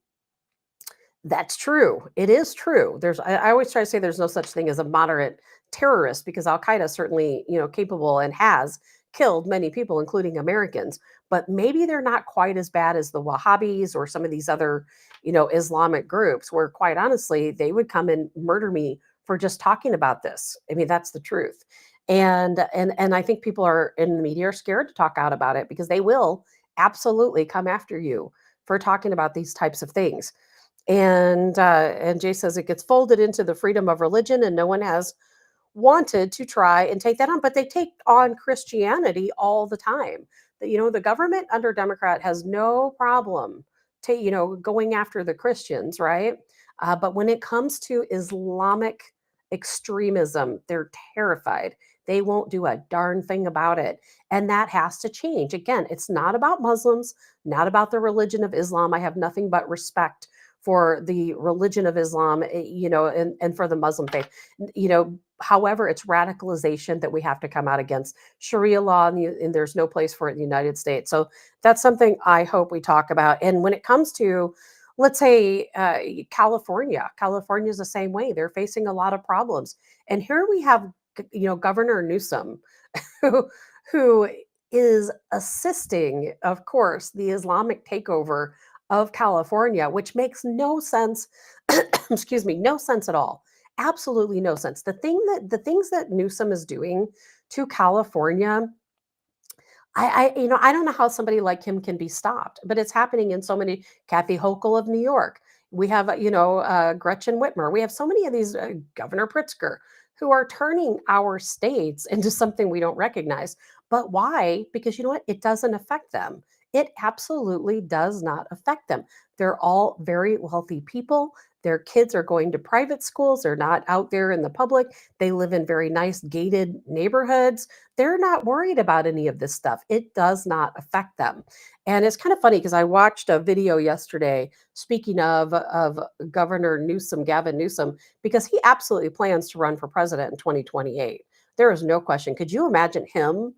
that's true. It is true. I always try to say there's no such thing as a moderate terrorist, because Al Qaeda is certainly, capable and has killed many people, including Americans. But maybe they're not quite as bad as the Wahhabis or some of these other, Islamic groups, where quite honestly, they would come and murder me for just talking about this. I mean, that's the truth. And I think people are in the media are scared to talk out about it, because they will absolutely come after you for talking about these types of things. And Jay says it gets folded into the freedom of religion, and no one has wanted to try and take that on, but they take on Christianity all the time. The government under Democrat has no problem going after the Christians, right? But when it comes to Islamic extremism, they're terrified. They won't do a darn thing about it. And that has to change. Again, it's not about Muslims, not about the religion of Islam. I have nothing but respect for the religion of Islam, and for the Muslim faith. However, it's radicalization that we have to come out against. Sharia law, and there's no place for it in the United States. So that's something I hope we talk about. And when it comes to, let's say, California is the same way. They're facing a lot of problems. And here we have, Governor Newsom, who, who is assisting, of course, the Islamic takeover of California, which makes no sense. Excuse me, no sense at all. Absolutely no sense. The things that Newsom is doing to California, I don't know how somebody like him can be stopped, but it's happening in so many. Kathy Hochul of New York. We have, Gretchen Whitmer. We have so many of these, Governor Pritzker, who are turning our states into something we don't recognize. But why? Because you know what? It doesn't affect them. It absolutely does not affect them. They're all very wealthy people. Their kids are going to private schools. They're not out there in the public. They live in very nice gated neighborhoods. They're not worried about any of this stuff. It does not affect them. And it's kind of funny because I watched a video yesterday, speaking of Governor Newsom, Gavin Newsom, because he absolutely plans to run for president in 2028. There is no question. Could you imagine him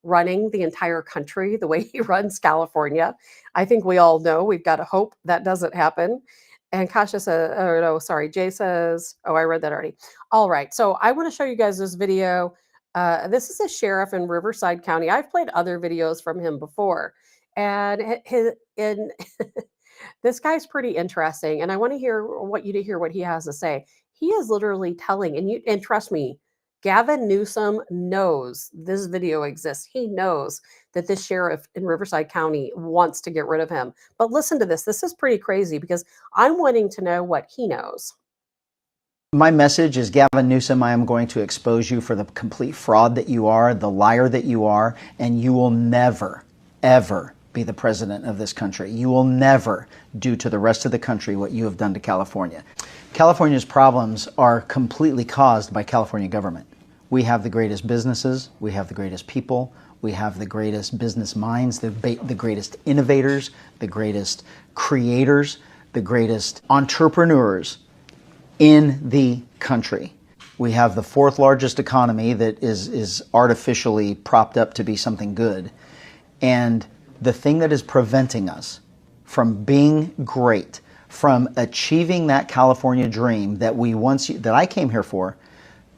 running the entire country the way he runs California? I think we all know we've got to hope that doesn't happen. And Kasha says, oh no, sorry, Jay says, oh, I read that already. All right, so I want to show you guys this video. This is a sheriff in Riverside County. I've played other videos from him before, and this guy's pretty interesting. And I want to hear what he has to say. He is literally telling, and trust me, Gavin Newsom knows this video exists. He knows that this sheriff in Riverside County wants to get rid of him. But listen to this. This is pretty crazy because I'm wanting to know what he knows. My message is, Gavin Newsom, I am going to expose you for the complete fraud that you are, the liar that you are, and you will never, ever be the president of this country. You will never do to the rest of the country what you have done to California. California's problems are completely caused by California government. We have the greatest businesses, we have the greatest people, we have the greatest business minds, the greatest innovators, the greatest creators, the greatest entrepreneurs in the country. We have the fourth largest economy that is artificially propped up to be something good. And the thing that is preventing us from being great, from achieving that California dream that that I came here for,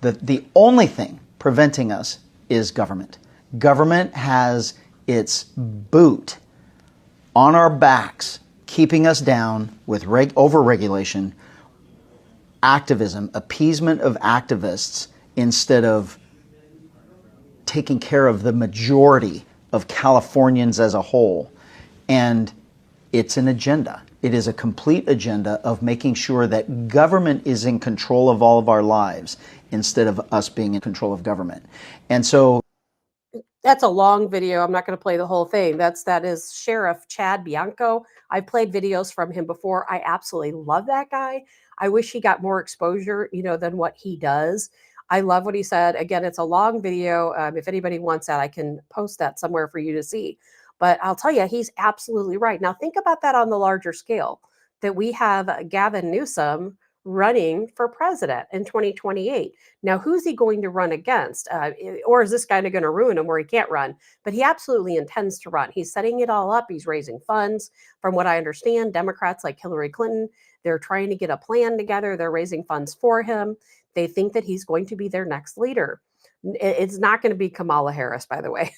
the only thing preventing us is government. Government has its boot on our backs, keeping us down with over-regulation, activism, appeasement of activists, instead of taking care of the majority of Californians as a whole. And it's an agenda. It is a complete agenda of making sure that government is in control of all of our lives instead of us being in control of government. And so that's a long video. I'm not going to play the whole thing. That is Sheriff Chad Bianco. I've played videos from him before. I absolutely love that guy. I wish he got more exposure, than what he does. I love what he said. Again, it's a long video. If anybody wants that, I can post that somewhere for you to see. But I'll tell you, he's absolutely right. Now, think about that on the larger scale, that we have Gavin Newsom running for president in 2028. Now, who's he going to run against? Or is this guy going to ruin him where he can't run? But he absolutely intends to run. He's setting it all up. He's raising funds. From what I understand, Democrats like Hillary Clinton, they're trying to get a plan together. They're raising funds for him. They think that he's going to be their next leader. It's not going to be Kamala Harris, by the way.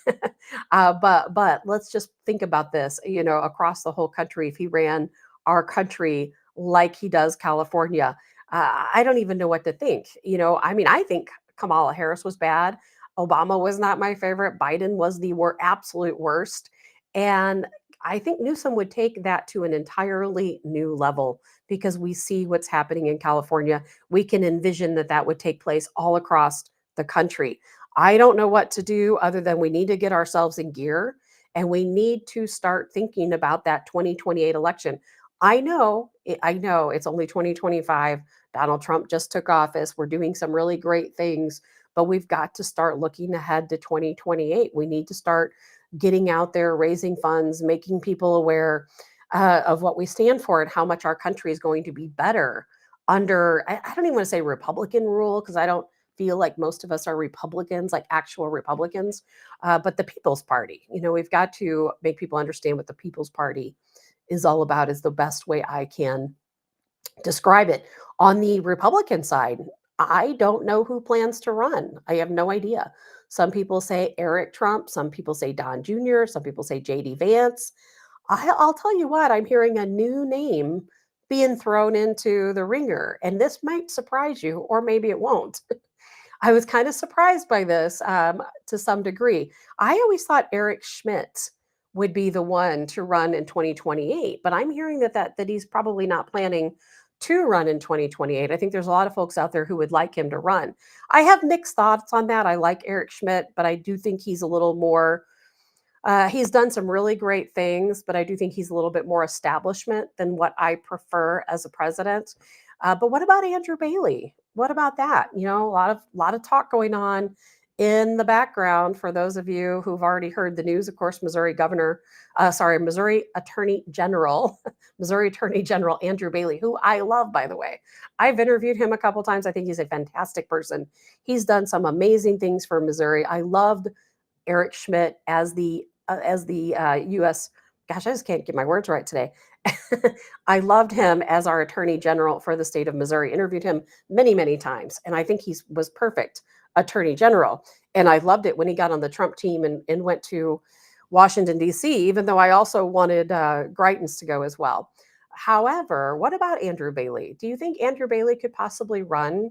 But let's just think about this, across the whole country. If he ran our country like he does California, I don't even know what to think. I think Kamala Harris was bad. Obama was not my favorite. Biden was the absolute worst. And I think Newsom would take that to an entirely new level because we see what's happening in California. We can envision that would take place all across the country. I don't know what to do other than we need to get ourselves in gear and we need to start thinking about that 2028 election. I know it's only 2025. Donald Trump just took office. We're doing some really great things, but we've got to start looking ahead to 2028. We need to start getting out there, raising funds, making people aware of what we stand for and how much our country is going to be better under, I don't even want to say Republican rule, because I don't feel like most of us are Republicans, like actual Republicans, but the People's Party. We've got to make people understand what the People's Party is all about, is the best way I can describe it. On the Republican side, I don't know who plans to run. I have no idea. Some people say Eric Trump, some people say Don Jr., some people say JD Vance. I'll tell you what, I'm hearing a new name being thrown into the ringer, and this might surprise you, or maybe it won't. I was kind of surprised by this to some degree. I always thought Eric Schmidt would be the one to run in 2028, but I'm hearing that he's probably not planning to run in 2028. I think there's a lot of folks out there who would like him to run. I have mixed thoughts on that. I like Eric Schmidt, but I do think he's a little more he's done some really great things, but I do think he's a little bit more establishment than what I prefer as a president. But what about Andrew Bailey? What about that? A lot of talk going on in the background. For those of you who've already heard the news, of course, Missouri Attorney General, Missouri Attorney General Andrew Bailey, who I love, by the way. I've interviewed him a couple times. I think he's a fantastic person. He's done some amazing things for Missouri. I loved Eric Schmidt as the U.S. Gosh, I just can't get my words right today. I loved him as our Attorney General for the state of Missouri. Interviewed him many, many times, and I think he was perfect Attorney General. And I loved it when he got on the Trump team and went to Washington, D.C., even though I also wanted Greitens to go as well. However, what about Andrew Bailey? Do you think Andrew Bailey could possibly run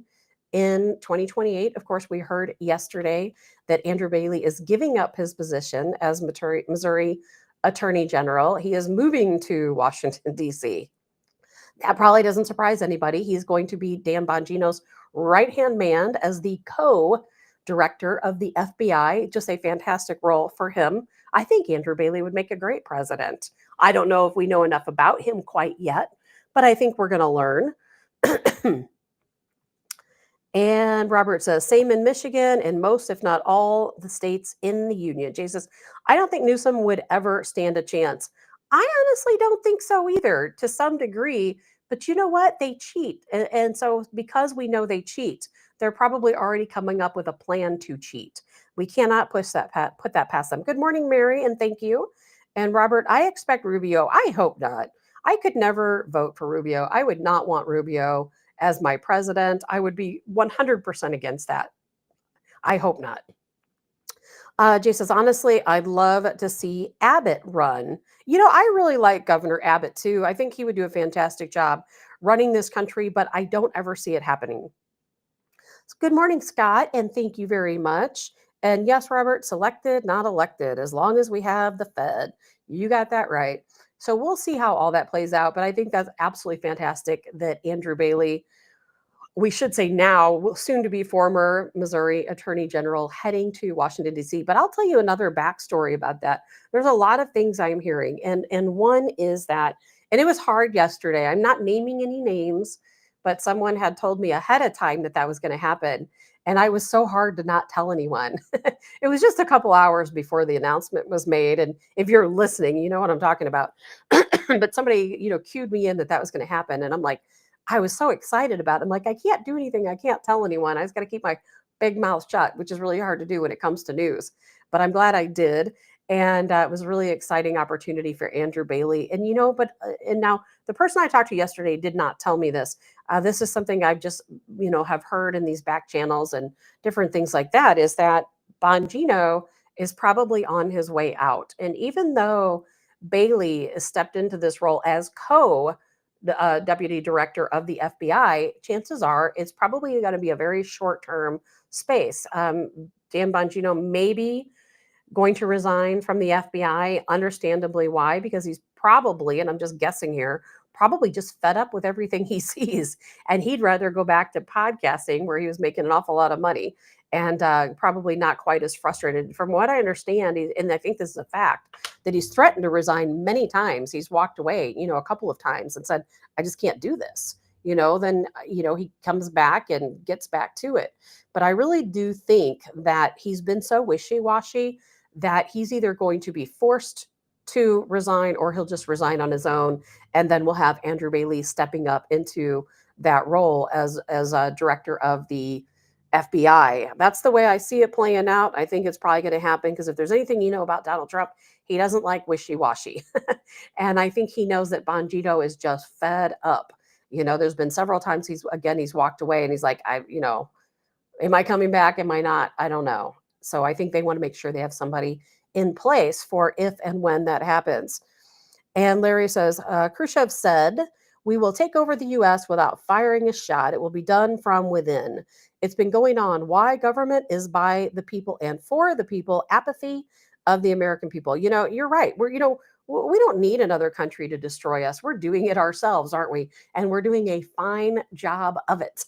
in 2028? Of course, we heard yesterday that Andrew Bailey is giving up his position as Missouri Attorney General. He is moving to Washington, D.C. That probably doesn't surprise anybody. He's going to be Dan Bongino's right-hand man as the co-director of the FBI. Just a fantastic role for him. I think Andrew Bailey would make a great president. I don't know if we know enough about him quite yet, but I think we're going to learn. And Robert says, same in Michigan and most, if not all, the states in the union. Jay says, I don't think Newsom would ever stand a chance. I honestly don't think so either, to some degree. But you know what? They cheat. And so because we know they cheat, they're probably already coming up with a plan to cheat. We cannot put that past them. Good morning, Mary, and thank you. And Robert, I expect Rubio. I hope not. I could never vote for Rubio. I would not want Rubio as my president. I would be 100% against that. I hope not. Jay says, honestly, I'd love to see Abbott run. I really like Governor Abbott too. I think he would do a fantastic job running this country, but I don't ever see it happening. So good morning, Scott, and thank you very much. And yes, Robert, selected, not elected, as long as we have the Fed. You got that right. So we'll see how all that plays out. But I think that's absolutely fantastic that Andrew Bailey, we should say now, soon to be former Missouri Attorney General, heading to Washington, D.C. But I'll tell you another backstory about that. There's a lot of things I'm hearing. And one is that, and it was hard yesterday. I'm not naming any names, but someone had told me ahead of time that was going to happen. And I was so hard to not tell anyone. It was just a couple hours before the announcement was made. And if you're listening, you know what I'm talking about. But somebody, cued me in that was going to happen. And I'm like, I was so excited about it. I'm like, I can't do anything. I can't tell anyone. I just got to keep my big mouth shut, which is really hard to do when it comes to news. But I'm glad I did. And it was a really exciting opportunity for Andrew Bailey. And, and now the person I talked to yesterday did not tell me this. This is something I've just, have heard in these back channels and different things like that, is that Bongino is probably on his way out. And even though Bailey stepped into this role as deputy director of the FBI, chances are it's probably going to be a very short-term space. Dan Bongino may be going to resign from the FBI, understandably. Why? Because he's probably, and I'm just guessing here, probably just fed up with everything he sees. And he'd rather go back to podcasting, where he was making an awful lot of money, and probably not quite as frustrated. From what I understand, and I think this is a fact, that he's threatened to resign many times. He's walked away, a couple of times and said, I just can't do this. then, he comes back and gets back to it. But I really do think that he's been so wishy-washy that he's either going to be forced to resign or he'll just resign on his own. And then we'll have Andrew Bailey stepping up into that role as a director of the FBI. That's the way I see it playing out. I think it's probably going to happen because if there's anything about Donald Trump, he doesn't like wishy-washy. And I think he knows that Bongino is just fed up. There's been several times he's walked away and he's like, am I coming back? Am I not? I don't know. So I think they want to make sure they have somebody in place for if and when that happens. And Larry says, Khrushchev said, we will take over the U.S. without firing a shot. It will be done from within. It's been going on. Why? Government is by the people and for the people. Apathy of the American people. You're right. We don't need another country to destroy us. We're doing it ourselves, aren't we? And we're doing a fine job of it.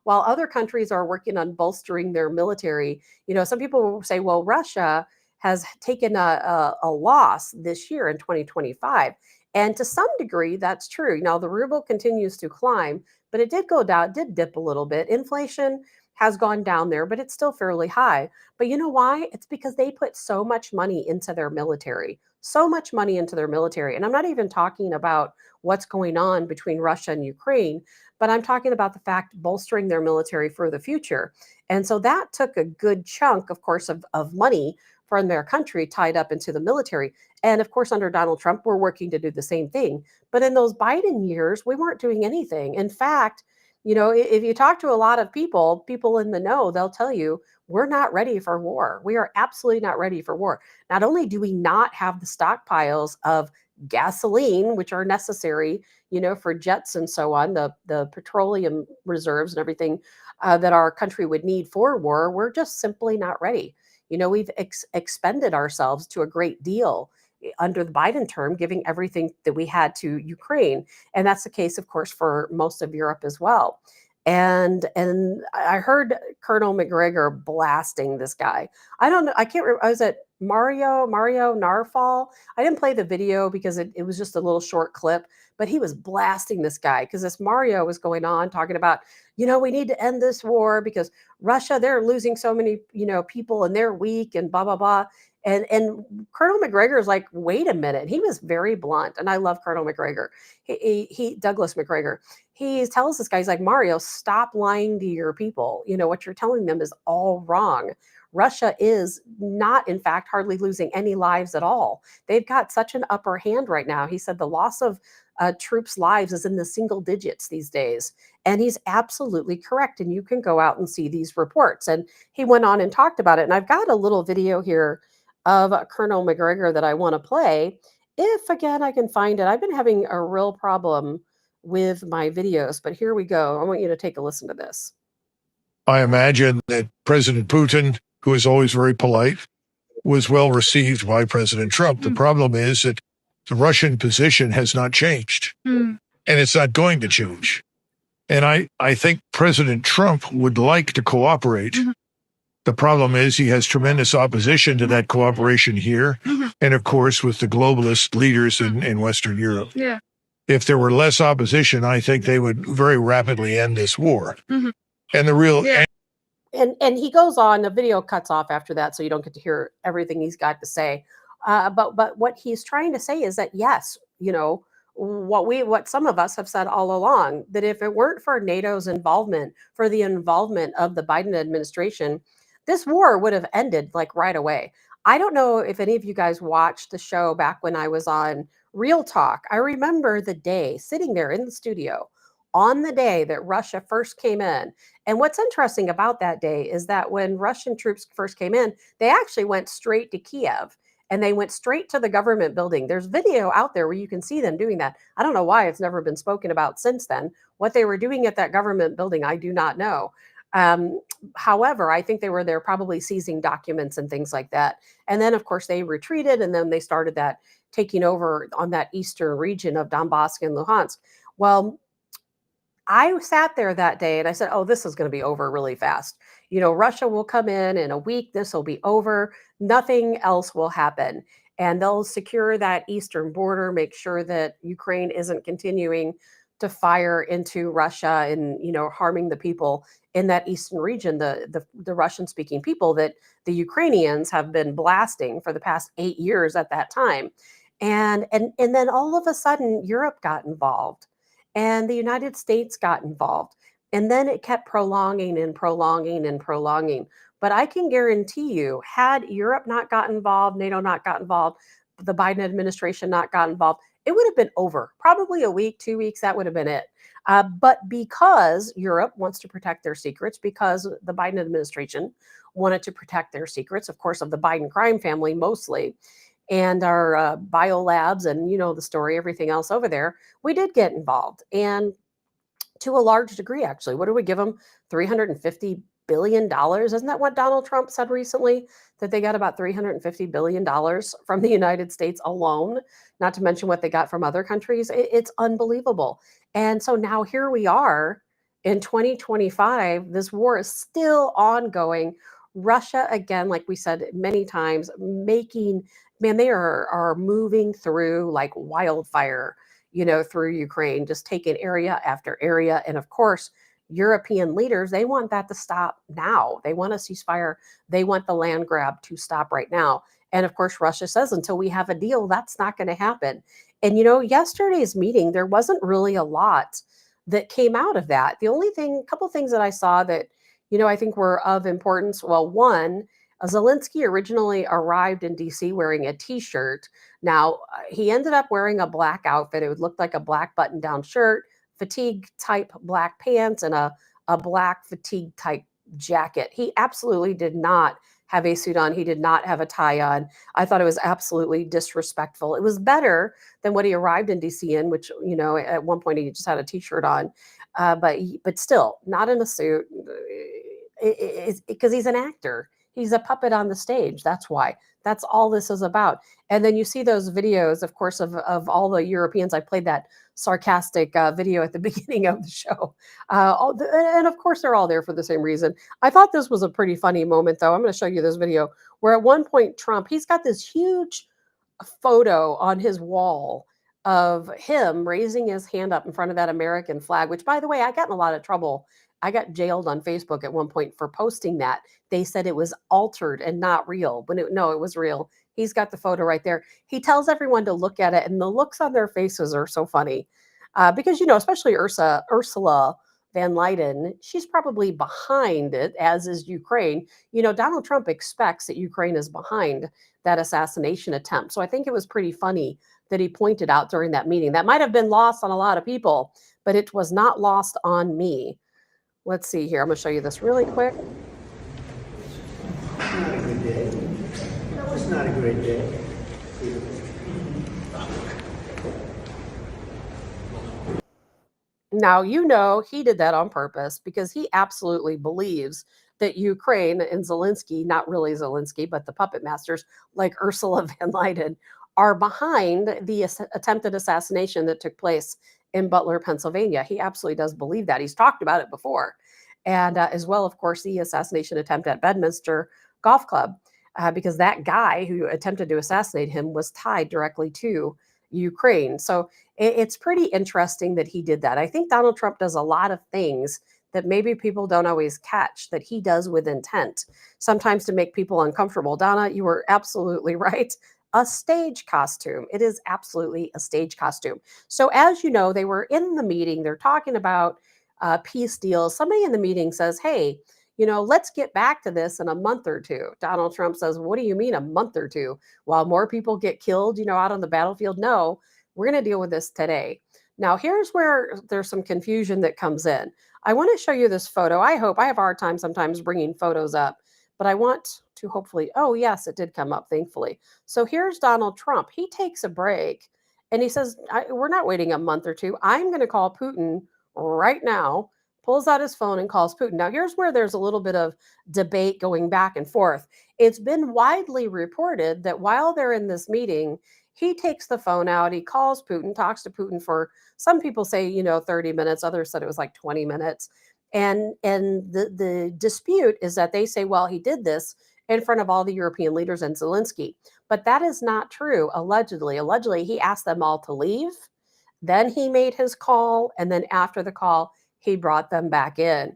While other countries are working on bolstering their military, some people will say, well, Russia has taken a loss this year in 2025. And to some degree, that's true. Now, the ruble continues to climb, but it did go down, did dip a little bit. Inflation has gone down there, but it's still fairly high. But you know why? It's because they put so much money into their military, so much money into their military. And I'm not even talking about what's going on between Russia and Ukraine, but I'm talking about the fact bolstering their military for the future. And so that took a good chunk, of course, of money from their country tied up into the military. And of course, under Donald Trump, we're working to do the same thing. But in those Biden years, we weren't doing anything. In fact, if you talk to a lot of people in the know, they'll tell you we're not ready for war. We are absolutely not ready for war. Not only do we not have the stockpiles of gasoline, which are necessary, for jets and so on, the petroleum reserves and everything that our country would need for war, we're just simply not ready. We've expended ourselves to a great deal under the Biden term, giving everything that we had to Ukraine. And that's the case, of course, for most of Europe as well. And I heard Colonel McGregor blasting this guy. I don't know. I can't remember. Was it Mario Narfall? I didn't play the video because it was just a little short clip, but he was blasting this guy because this Mario was going on talking about, we need to end this war because Russia, they're losing so many, people and they're weak and blah, blah, blah. And Colonel McGregor is like, wait a minute. He was very blunt. And I love Colonel McGregor. He Douglas McGregor. He tells this guy, he's like, Mario, stop lying to your people. What you're telling them is all wrong. Russia is not, in fact, hardly losing any lives at all. They've got such an upper hand right now. He said the loss of troops' lives is in the single digits these days. And he's absolutely correct. And you can go out and see these reports. And he went on and talked about it. And I've got a little video here of Colonel McGregor that I want to play. If, again, I can find it. I've been having a real problem with my videos, but here we go. I want you to take a listen to this. I imagine that President Putin, who is always very polite, was well received by President Trump. The problem is that the Russian position has not changed, and it's not going to change. And I think President Trump would like to cooperate. The problem is he has tremendous opposition to that cooperation here, and of course with the globalist leaders in Western Europe. Yeah. If there were less opposition, I think they would very rapidly end this war. And the real... Yeah. And he goes on, the video cuts off after that, so you don't get to hear everything he's got to say. But what he's trying to say is that, yes, what some of us have said all along, that if it weren't for NATO's involvement, for the involvement of the Biden administration, this war would have ended like right away. I don't know if any of you guys watched the show back when I was on Real Talk. I remember the day sitting there in the studio on the day that Russia first came in. And what's interesting about that day is that when Russian troops first came in, they actually went straight to Kiev and they went straight to the government building. There's video out there where you can see them doing that. I don't know why it's never been spoken about since then. What they were doing at that government building, I do not know. However, I think they were there probably seizing documents and things like that. And then, of course, they retreated and then they started that taking over on that eastern region of Donbass and Luhansk. Well, I sat there that day and I said, oh, this is going to be over really fast. Russia will come in a week. This will be over. Nothing else will happen. And they'll secure that eastern border, make sure that Ukraine isn't continuing to fire into Russia and, harming the people in that eastern region, the Russian speaking people that the Ukrainians have been blasting for the past 8 years at that time. And then all of a sudden Europe got involved and the United States got involved. And then it kept prolonging and prolonging and prolonging. But I can guarantee you, had Europe not got involved, NATO not got involved, the Biden administration not got involved, it would have been over. Probably a week, 2 weeks, that would have been it. But because Europe wants to protect their secrets, because the Biden administration wanted to protect their secrets, of course, of the Biden crime family mostly, and our biolabs and, the story, everything else over there, we did get involved. And to a large degree, actually. What do we give them? $350 billion. Isn't that what Donald Trump said recently? That they got about $350 billion from the United States alone, not to mention what they got from other countries. It's unbelievable. And so now here we are in 2025. This war is still ongoing. Russia, again, like we said many times, they are moving through like wildfire, through Ukraine, just taking area after area. And of course, European leaders, they want that to stop now. They want a ceasefire. They want the land grab to stop right now. And of course, Russia says until we have a deal, that's not going to happen. And, yesterday's meeting, there wasn't really a lot that came out of that. The only couple things that I saw that, I think were of importance. Well, one, Zelensky originally arrived in DC wearing a t-shirt. Now, he ended up wearing a black outfit. It would look like a black button-down shirt, fatigue type black pants, and a black fatigue type jacket. He absolutely did not have a suit on. He did not have a tie on. I thought it was absolutely disrespectful. It was better than what he arrived in DC in, which, at one point he just had a t-shirt on, but still not in a suit, because he's an actor. He's a puppet on the stage. That's why. That's all this is about. And then you see those videos, of course, of all the Europeans. I played that sarcastic video at the beginning of the show. And of course, they're all there for the same reason. I thought this was a pretty funny moment, though. I'm going to show you this video where at one point, Trump, he's got this huge photo on his wall of him raising his hand up in front of that American flag, which, by the way, I got in a lot of trouble. I got jailed on Facebook at one point for posting that. They said it was altered and not real, but no, it was real. He's got the photo right there. He tells everyone to look at it, and the looks on their faces are so funny because, especially Ursula van Leyen, she's probably behind it, as is Ukraine. Donald Trump expects that Ukraine is behind that assassination attempt. So I think it was pretty funny that he pointed out during that meeting. That might have been lost on a lot of people, but it was not lost on me. Let's see here. I'm going to show you this really quick. Not a good day. That was not a great day. Now, he did that on purpose because he absolutely believes that Ukraine and Zelensky, not really Zelensky, but the puppet masters like Ursula van Leyen, are behind the attempted assassination that took place in Butler, Pennsylvania. He absolutely does believe that. He's talked about it before. And as well, of course, the assassination attempt at Bedminster Golf Club, because that guy who attempted to assassinate him was tied directly to Ukraine. So it's pretty interesting that he did that. I think Donald Trump does a lot of things that maybe people don't always catch that he does with intent, sometimes to make people uncomfortable. Donna, you were absolutely right. A stage costume. It is absolutely a stage costume. So as you know, they were in the meeting. They're talking about peace deals. Somebody in the meeting says, hey, let's get back to this in a month or two. Donald Trump says, what do you mean a month or two? While more people get killed, out on the battlefield? No, we're going to deal with this today. Now, here's where there's some confusion that comes in. I want to show you this photo. I have a hard time sometimes bringing photos up, but I want to hopefully, oh yes, it did come up, thankfully. So here's Donald Trump. He takes a break and he says, we're not waiting a month or two. I'm going to call Putin right now, pulls out his phone and calls Putin. Now, here's where there's a little bit of debate going back and forth. It's been widely reported that while they're in this meeting, he takes the phone out, he calls Putin, talks to Putin for, some people say, 30 minutes, others said it was like 20 minutes. And the dispute is that they say, well, he did this in front of all the European leaders and Zelensky. But that is not true, allegedly. Allegedly, he asked them all to leave. Then he made his call, and then after the call, he brought them back in.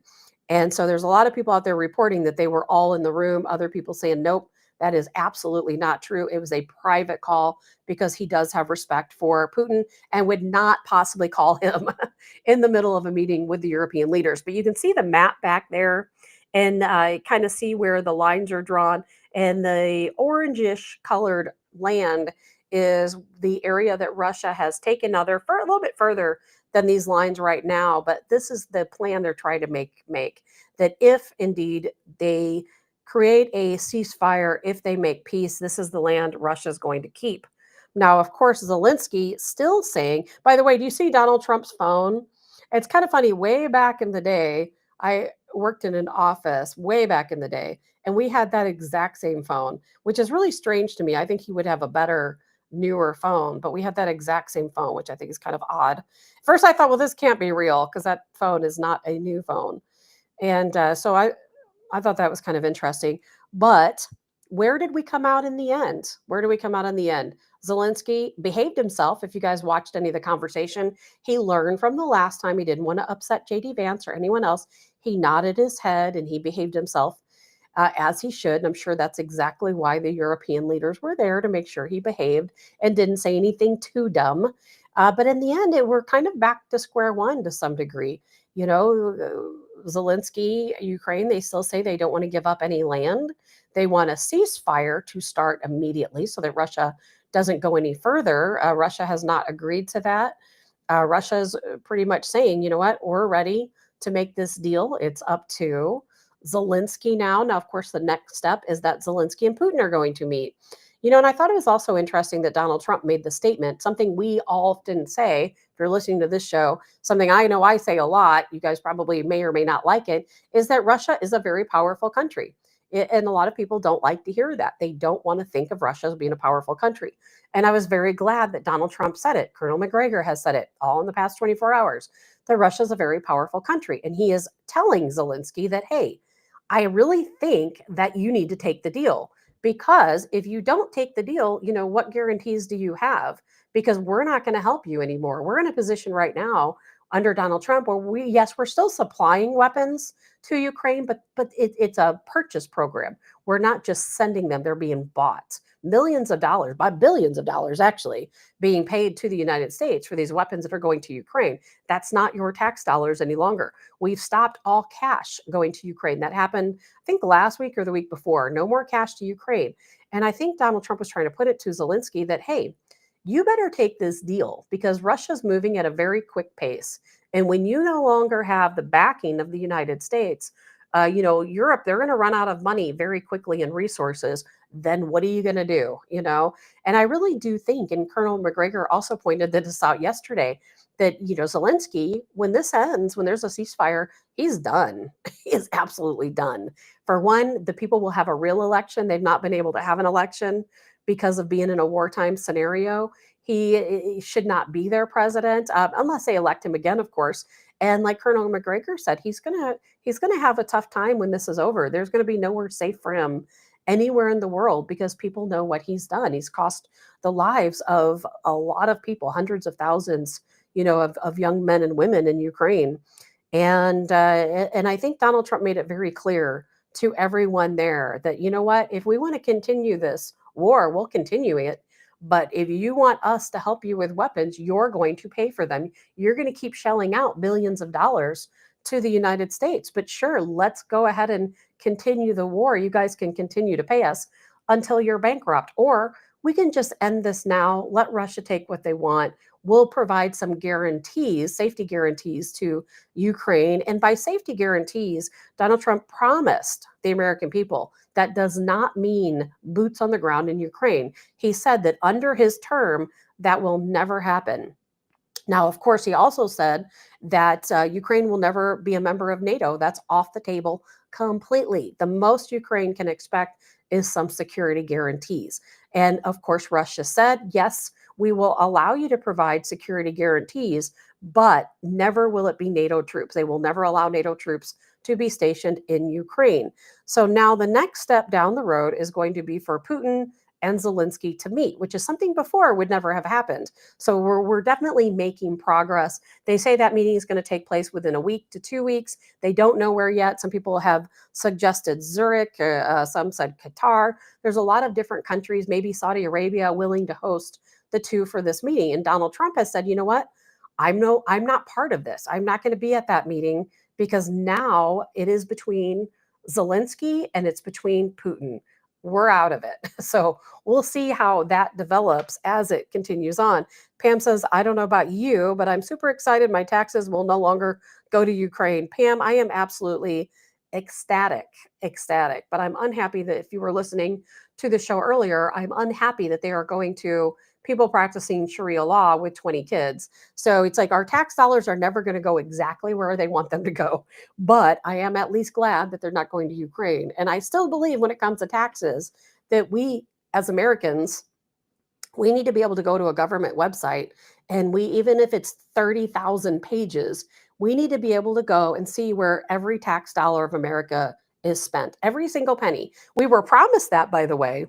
And so there's a lot of people out there reporting that they were all in the room. Other people saying, nope, that is absolutely not true. It was a private call because he does have respect for Putin and would not possibly call him in the middle of a meeting with the European leaders. But you can see the map back there and kind of see where the lines are drawn. And the orangish colored land is the area that Russia has taken. Now they're a little bit further than these lines right now, but this is the plan they're trying to make that if indeed they create a ceasefire, if they make peace, this is the land Russia's going to keep. Now, of course, Zelensky still saying, by the way, do you see Donald Trump's phone? It's kind of funny. Way back in the day, I worked in an office way back in the day, and we had that exact same phone, which is really strange to me. I think he would have a better, newer phone, but we had that exact same phone, which I think is kind of odd. First, I thought, well, this can't be real because that phone is not a new phone. And so I thought that was kind of interesting. But where did we come out in the end? Where do we come out in the end? Zelensky behaved himself. If you guys watched any of the conversation, he learned from the last time. He didn't want to upset JD Vance or anyone else. He nodded his head and he behaved himself as he should. And I'm sure that's exactly why the European leaders were there, to make sure he behaved and didn't say anything too dumb. But in the end, we're kind of back to square one to some degree. You know, Zelensky, Ukraine, they still say they don't want to give up any land. They want a ceasefire to start immediately so that Russia doesn't go any further. Russia has not agreed to that. Russia's pretty much saying, you know what, we're ready to make this deal. It's up to Zelensky now. Now, of course, the next step is that Zelensky and Putin are going to meet. You know, and I thought it was also interesting that Donald Trump made the statement, something we all didn't say. If you're listening to this show, something I know I say a lot, you guys probably may or may not like it, is that Russia is a very powerful country. And a lot of people don't like to hear that. They don't want to think of Russia as being a powerful country. And I was very glad that Donald Trump said it. Colonel McGregor has said it all in the past 24 hours, that Russia is a very powerful country. And he is telling Zelensky that, hey, I really think that you need to take the deal. Because if you don't take the deal, you know, what guarantees do you have? Because we're not going to help you anymore. We're in a position right now under Donald Trump where we're still supplying weapons to Ukraine, but it's a purchase program. We're not just sending them, they're being bought. Millions of dollars, by billions of dollars actually, being paid to the United States for these weapons that are going to Ukraine. That's not your tax dollars any longer. We've stopped all cash going to Ukraine. That happened, I think, last week or the week before. No more cash to Ukraine. And I think Donald Trump was trying to put it to Zelensky that, hey, you better take this deal because Russia's moving at a very quick pace. And when you no longer have the backing of the United States, you know, Europe, they're going to run out of money very quickly and resources. Then what are you going to do? You know, and I really do think, and Colonel McGregor also pointed this out yesterday, that, you know, Zelensky, when this ends, when there's a ceasefire, he's done. He is absolutely done. For one, the people will have a real election. They've not been able to have an election because of being in a wartime scenario. He should not be their president unless they elect him again, of course. And like Colonel McGregor said, he's gonna have a tough time when this is over. There's gonna be nowhere safe for him anywhere in the world because people know what he's done. He's cost the lives of a lot of people, hundreds of thousands, you know, of young men and women in Ukraine. And I think Donald Trump made it very clear to everyone there that, you know what, if we want to continue this war, we'll continue it. But if you want us to help you with weapons, you're going to pay for them. You're going to keep shelling out billions of dollars to the United States. But sure, let's go ahead and continue the war. You guys can continue to pay us until you're bankrupt. Or we can just end this now, let Russia take what they want. We'll provide some guarantees, safety guarantees to Ukraine. And by safety guarantees, Donald Trump promised the American people that does not mean boots on the ground in Ukraine. He said that under his term, that will never happen. Now, of course, he also said that Ukraine will never be a member of NATO. That's off the table completely. The most Ukraine can expect is some security guarantees. And of course, Russia said, yes, we will allow you to provide security guarantees, but never will it be NATO troops. They will never allow NATO troops to be stationed in Ukraine. So now the next step down the road is going to be for Putin and Zelensky to meet, which is something before would never have happened. So we're definitely making progress. They say that meeting is going to take place within a week to 2 weeks. They don't know where yet. Some people have suggested Zurich, some said Qatar. There's a lot of different countries, maybe Saudi Arabia, willing to host the two for this meeting. And Donald Trump has said, you know what? I'm not part of this. I'm not going to be at that meeting because now it is between Zelensky and it's between Putin. We're out of it. So we'll see how that develops as it continues on. Pam says, I don't know about you, but I'm super excited. My taxes will no longer go to Ukraine. Pam, I am absolutely ecstatic. But I'm unhappy that if you were listening to the show earlier, I'm unhappy that they are going to people practicing Sharia law with 20 kids. So it's like our tax dollars are never going to go exactly where they want them to go. But I am at least glad that they're not going to Ukraine. And I still believe when it comes to taxes that we as Americans, we need to be able to go to a government website and even if it's 30,000 pages, we need to be able to go and see where every tax dollar of America is spent, every single penny. We were promised that, by the way,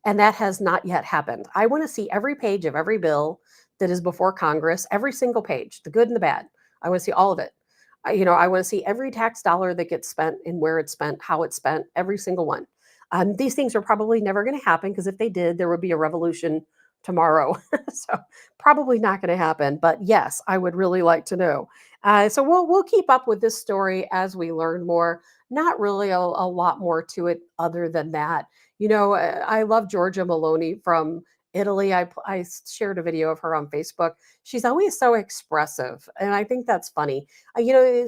and that has not yet happened. I want to see every page of every bill that is before Congress, every single page, the good and the bad. I want to see all of it. I want to see every tax dollar that gets spent and where it's spent, how it's spent, every single one. These things are probably never going to happen because if they did, there would be a revolution tomorrow. So probably not going to happen. But yes, I would really like to know. So we'll keep up with this story as we learn more. Not really a lot more to it other than that. I love Georgia Maloney from Italy. I shared a video of her on Facebook. She's always so expressive, and I think that's funny.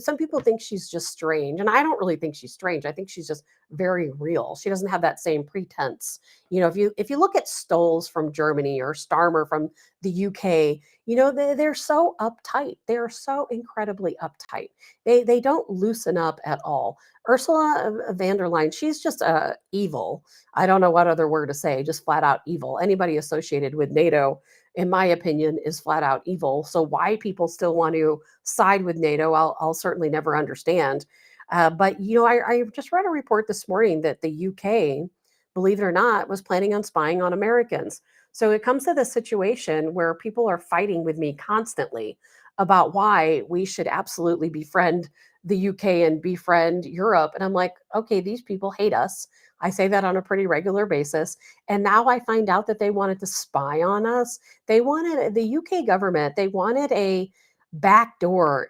Some people think she's just strange, and I don't really think she's strange. I think she's just very real. She doesn't have that same pretense. If you look at Stolz from Germany or Starmer from the UK, they're so uptight. They are so incredibly uptight. They don't loosen up at all. Ursula von der Leyen, she's just evil. I don't know what other word to say, just flat out evil. Anybody associated with NATO, in my opinion, is flat out evil. So why people still want to side with NATO, I'll certainly never understand. But I just read a report this morning that the UK, believe it or not, was planning on spying on Americans. So it comes to the situation where people are fighting with me constantly about why we should absolutely befriend the UK and befriend Europe. And I'm like, okay, these people hate us. I say that on a pretty regular basis. And now I find out that they wanted to spy on us. The UK government, they wanted a back door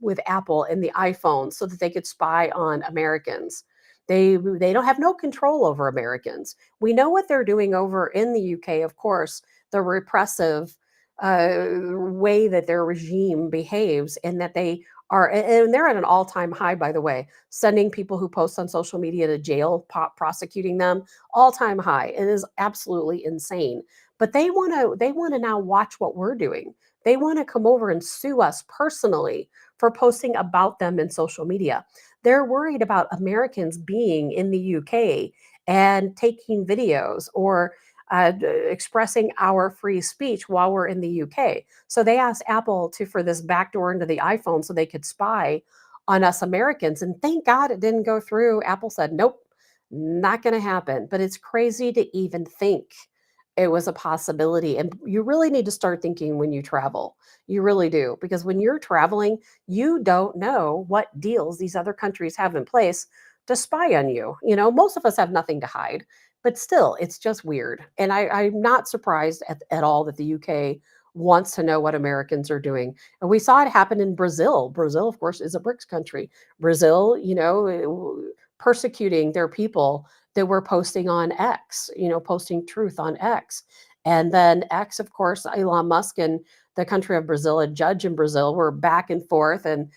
with Apple in the iPhone so that they could spy on Americans. They don't have no control over Americans. We know what they're doing over in the UK, of course, the repressive way that their regime behaves, and that and they're at an all-time high, by the way, sending people who post on social media to jail, prosecuting them, all-time high. It is absolutely insane. But they want to now watch what we're doing. They want to come over and sue us personally for posting about them in social media. They're worried about Americans being in the UK and taking videos or expressing our free speech while we're in the UK. So they asked Apple for this backdoor into the iPhone so they could spy on us Americans. And thank God it didn't go through. Apple said, nope, not going to happen. But it's crazy to even think it was a possibility. And you really need to start thinking when you travel. You really do. Because when you're traveling, you don't know what deals these other countries have in place to spy on you. Most of us have nothing to hide. But still, it's just weird. And I'm not surprised at all that the UK wants to know what Americans are doing. And we saw it happen in Brazil. Brazil, of course, is a BRICS country. Brazil, persecuting their people that were posting on X, posting truth on X. And then X, of course, Elon Musk and the country of Brazil, a judge in Brazil, were back and forth. And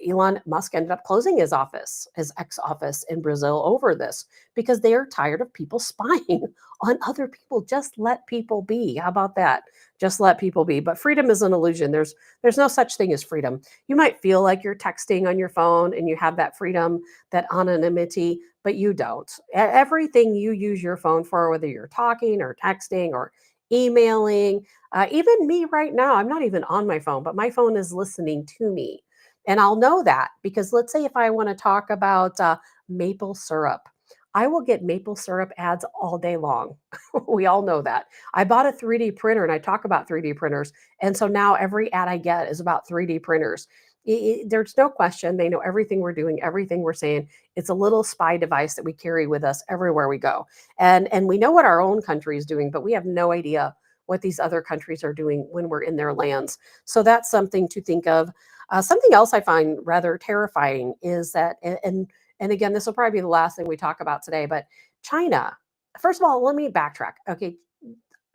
Elon Musk ended up closing his X office in Brazil over this because they are tired of people spying on other people. Just let people be. How about that? Just let people be. But freedom is an illusion. There's no such thing as freedom. You might feel like you're texting on your phone and you have that freedom, that anonymity, but you don't. Everything you use your phone for, whether you're talking or texting or emailing, even me right now, I'm not even on my phone, but my phone is listening to me. And I'll know that because let's say if I want to talk about maple syrup, I will get maple syrup ads all day long. We all know that. I bought a 3D printer and I talk about 3D printers. And so now every ad I get is about 3D printers. There's no question. They know everything we're doing, everything we're saying. It's a little spy device that we carry with us everywhere we go. And we know what our own country is doing, but we have no idea what these other countries are doing when we're in their lands. So that's something to think of. Something else I find rather terrifying is that, and again, this will probably be the last thing we talk about today, but China. First of all, let me backtrack. Okay,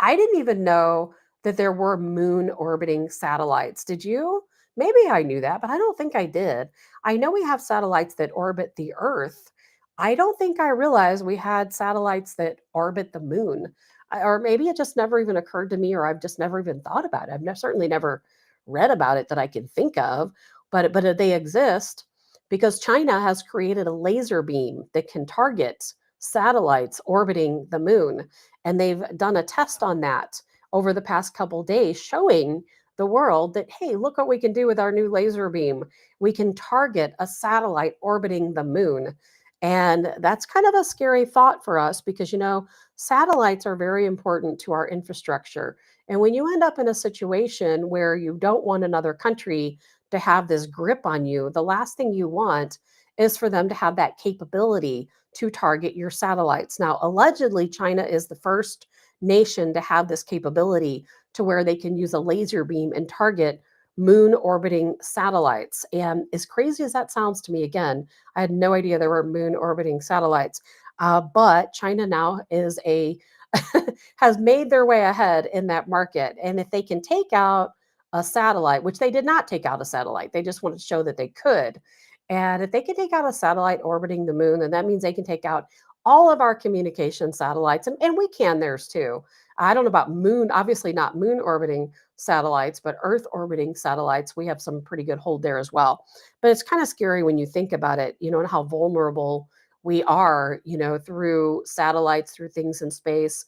I didn't even know that there were moon orbiting satellites. Did you? Maybe I knew that, but I don't think I did. I know we have satellites that orbit the Earth. I don't think I realized we had satellites that orbit the moon. Or maybe it just never even occurred to me, or I've just never even thought about it. Certainly never read about it that I can think of, but they exist because China has created a laser beam that can target satellites orbiting the moon. And they've done a test on that over the past couple days, showing the world that, hey, look what we can do with our new laser beam. We can target a satellite orbiting the moon. And that's kind of a scary thought for us because, satellites are very important to our infrastructure. And when you end up in a situation where you don't want another country to have this grip on you, the last thing you want is for them to have that capability to target your satellites. Now, allegedly, China is the first nation to have this capability to where they can use a laser beam and target moon orbiting satellites. And as crazy as that sounds to me, again, I had no idea there were moon orbiting satellites. But China now has made their way ahead in that market. And if they can take out a satellite, which they did not take out a satellite, they just wanted to show that they could. And if they can take out a satellite orbiting the moon, then that means they can take out all of our communication satellites, and we can theirs too. I don't know about moon, obviously not moon orbiting satellites, but Earth orbiting satellites. We have some pretty good hold there as well. But it's kind of scary when you think about it, and how vulnerable we are, through satellites, through things in space,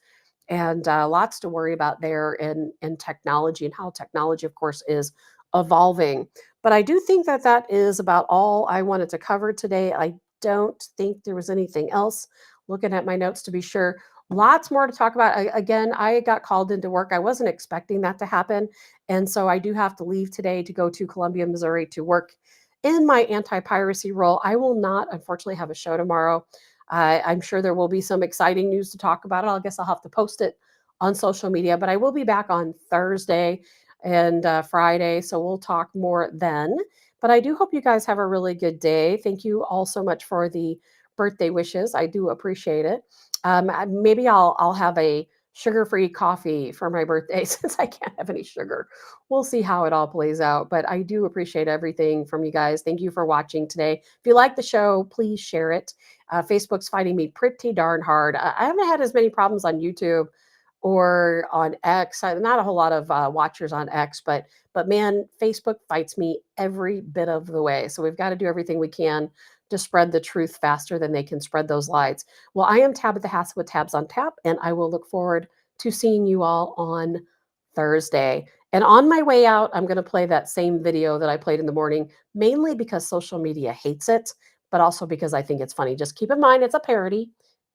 and lots to worry about there in technology and how technology, of course, is evolving. But I do think that that is about all I wanted to cover today. I don't think there was anything else. Looking at my notes to be sure. Lots more to talk about. Again, I got called into work. I wasn't expecting that to happen. And so I do have to leave today to go to Columbia, Missouri to work in my anti-piracy role. I will not, unfortunately, have a show tomorrow. I'm sure there will be some exciting news to talk about. I guess I'll have to post it on social media, but I will be back on Thursday and Friday. So we'll talk more then. But I do hope you guys have a really good day. Thank you all so much for the birthday wishes. I do appreciate it. Maybe I'll have a sugar-free coffee for my birthday since I can't have any sugar. We'll see how it all plays out. But I do appreciate everything from you guys. Thank you for watching today. If you like the show, please share it. Facebook's fighting me pretty darn hard. I haven't had as many problems on YouTube or on X. Not a whole lot of watchers on X, but man, Facebook fights me every bit of the way. So we've got to do everything we can to spread the truth faster than they can spread those lies. Well, I am Tabitha Hassell with Tabs on Tap, and I will look forward to seeing you all on Thursday. And on my way out, I'm going to play that same video that I played in the morning, mainly because social media hates it, but also because I think it's funny. Just keep in mind, it's a parody.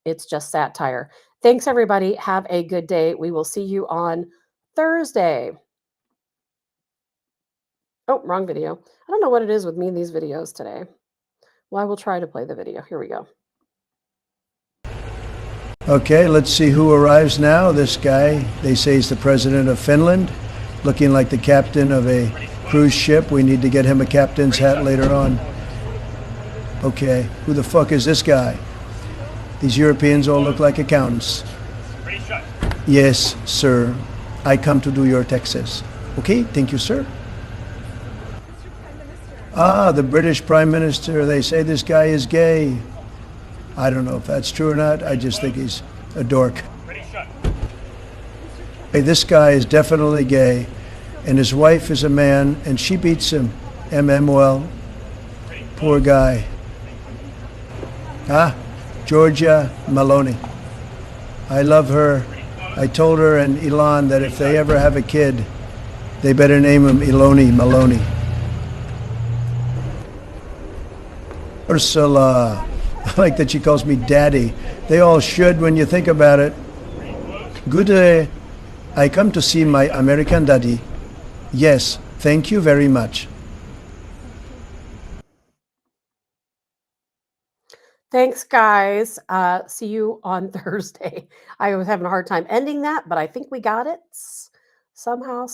It's just satire. Thanks, everybody. Have a good day. We will see you on Thursday. Oh, wrong video. I don't know what it is with me in these videos today. Well, I will try to play the video. Here we go. Okay, let's see who arrives now. This guy, they say he's the president of Finland, looking like the captain of a cruise ship. We need to get him a captain's hat later on. Okay, who the fuck is this guy? These Europeans all look like accountants. Yes, sir. I come to do your taxes. Okay, thank you, sir. Ah, the British Prime Minister. They say this guy is gay. I don't know if that's true or not. I just think he's a dork. Hey, this guy is definitely gay, and his wife is a man, and she beats him. Well, poor guy. Ah, Georgia Maloney. I love her. I told her and Elon that if they ever have a kid, they better name him Eloni Maloney. Ursula. I like that she calls me daddy. They all should when you think about it. Good day. I come to see my American daddy. Yes, thank you very much. Thanks, guys. See you on Thursday. I was having a hard time ending that, but I think we got it somehow.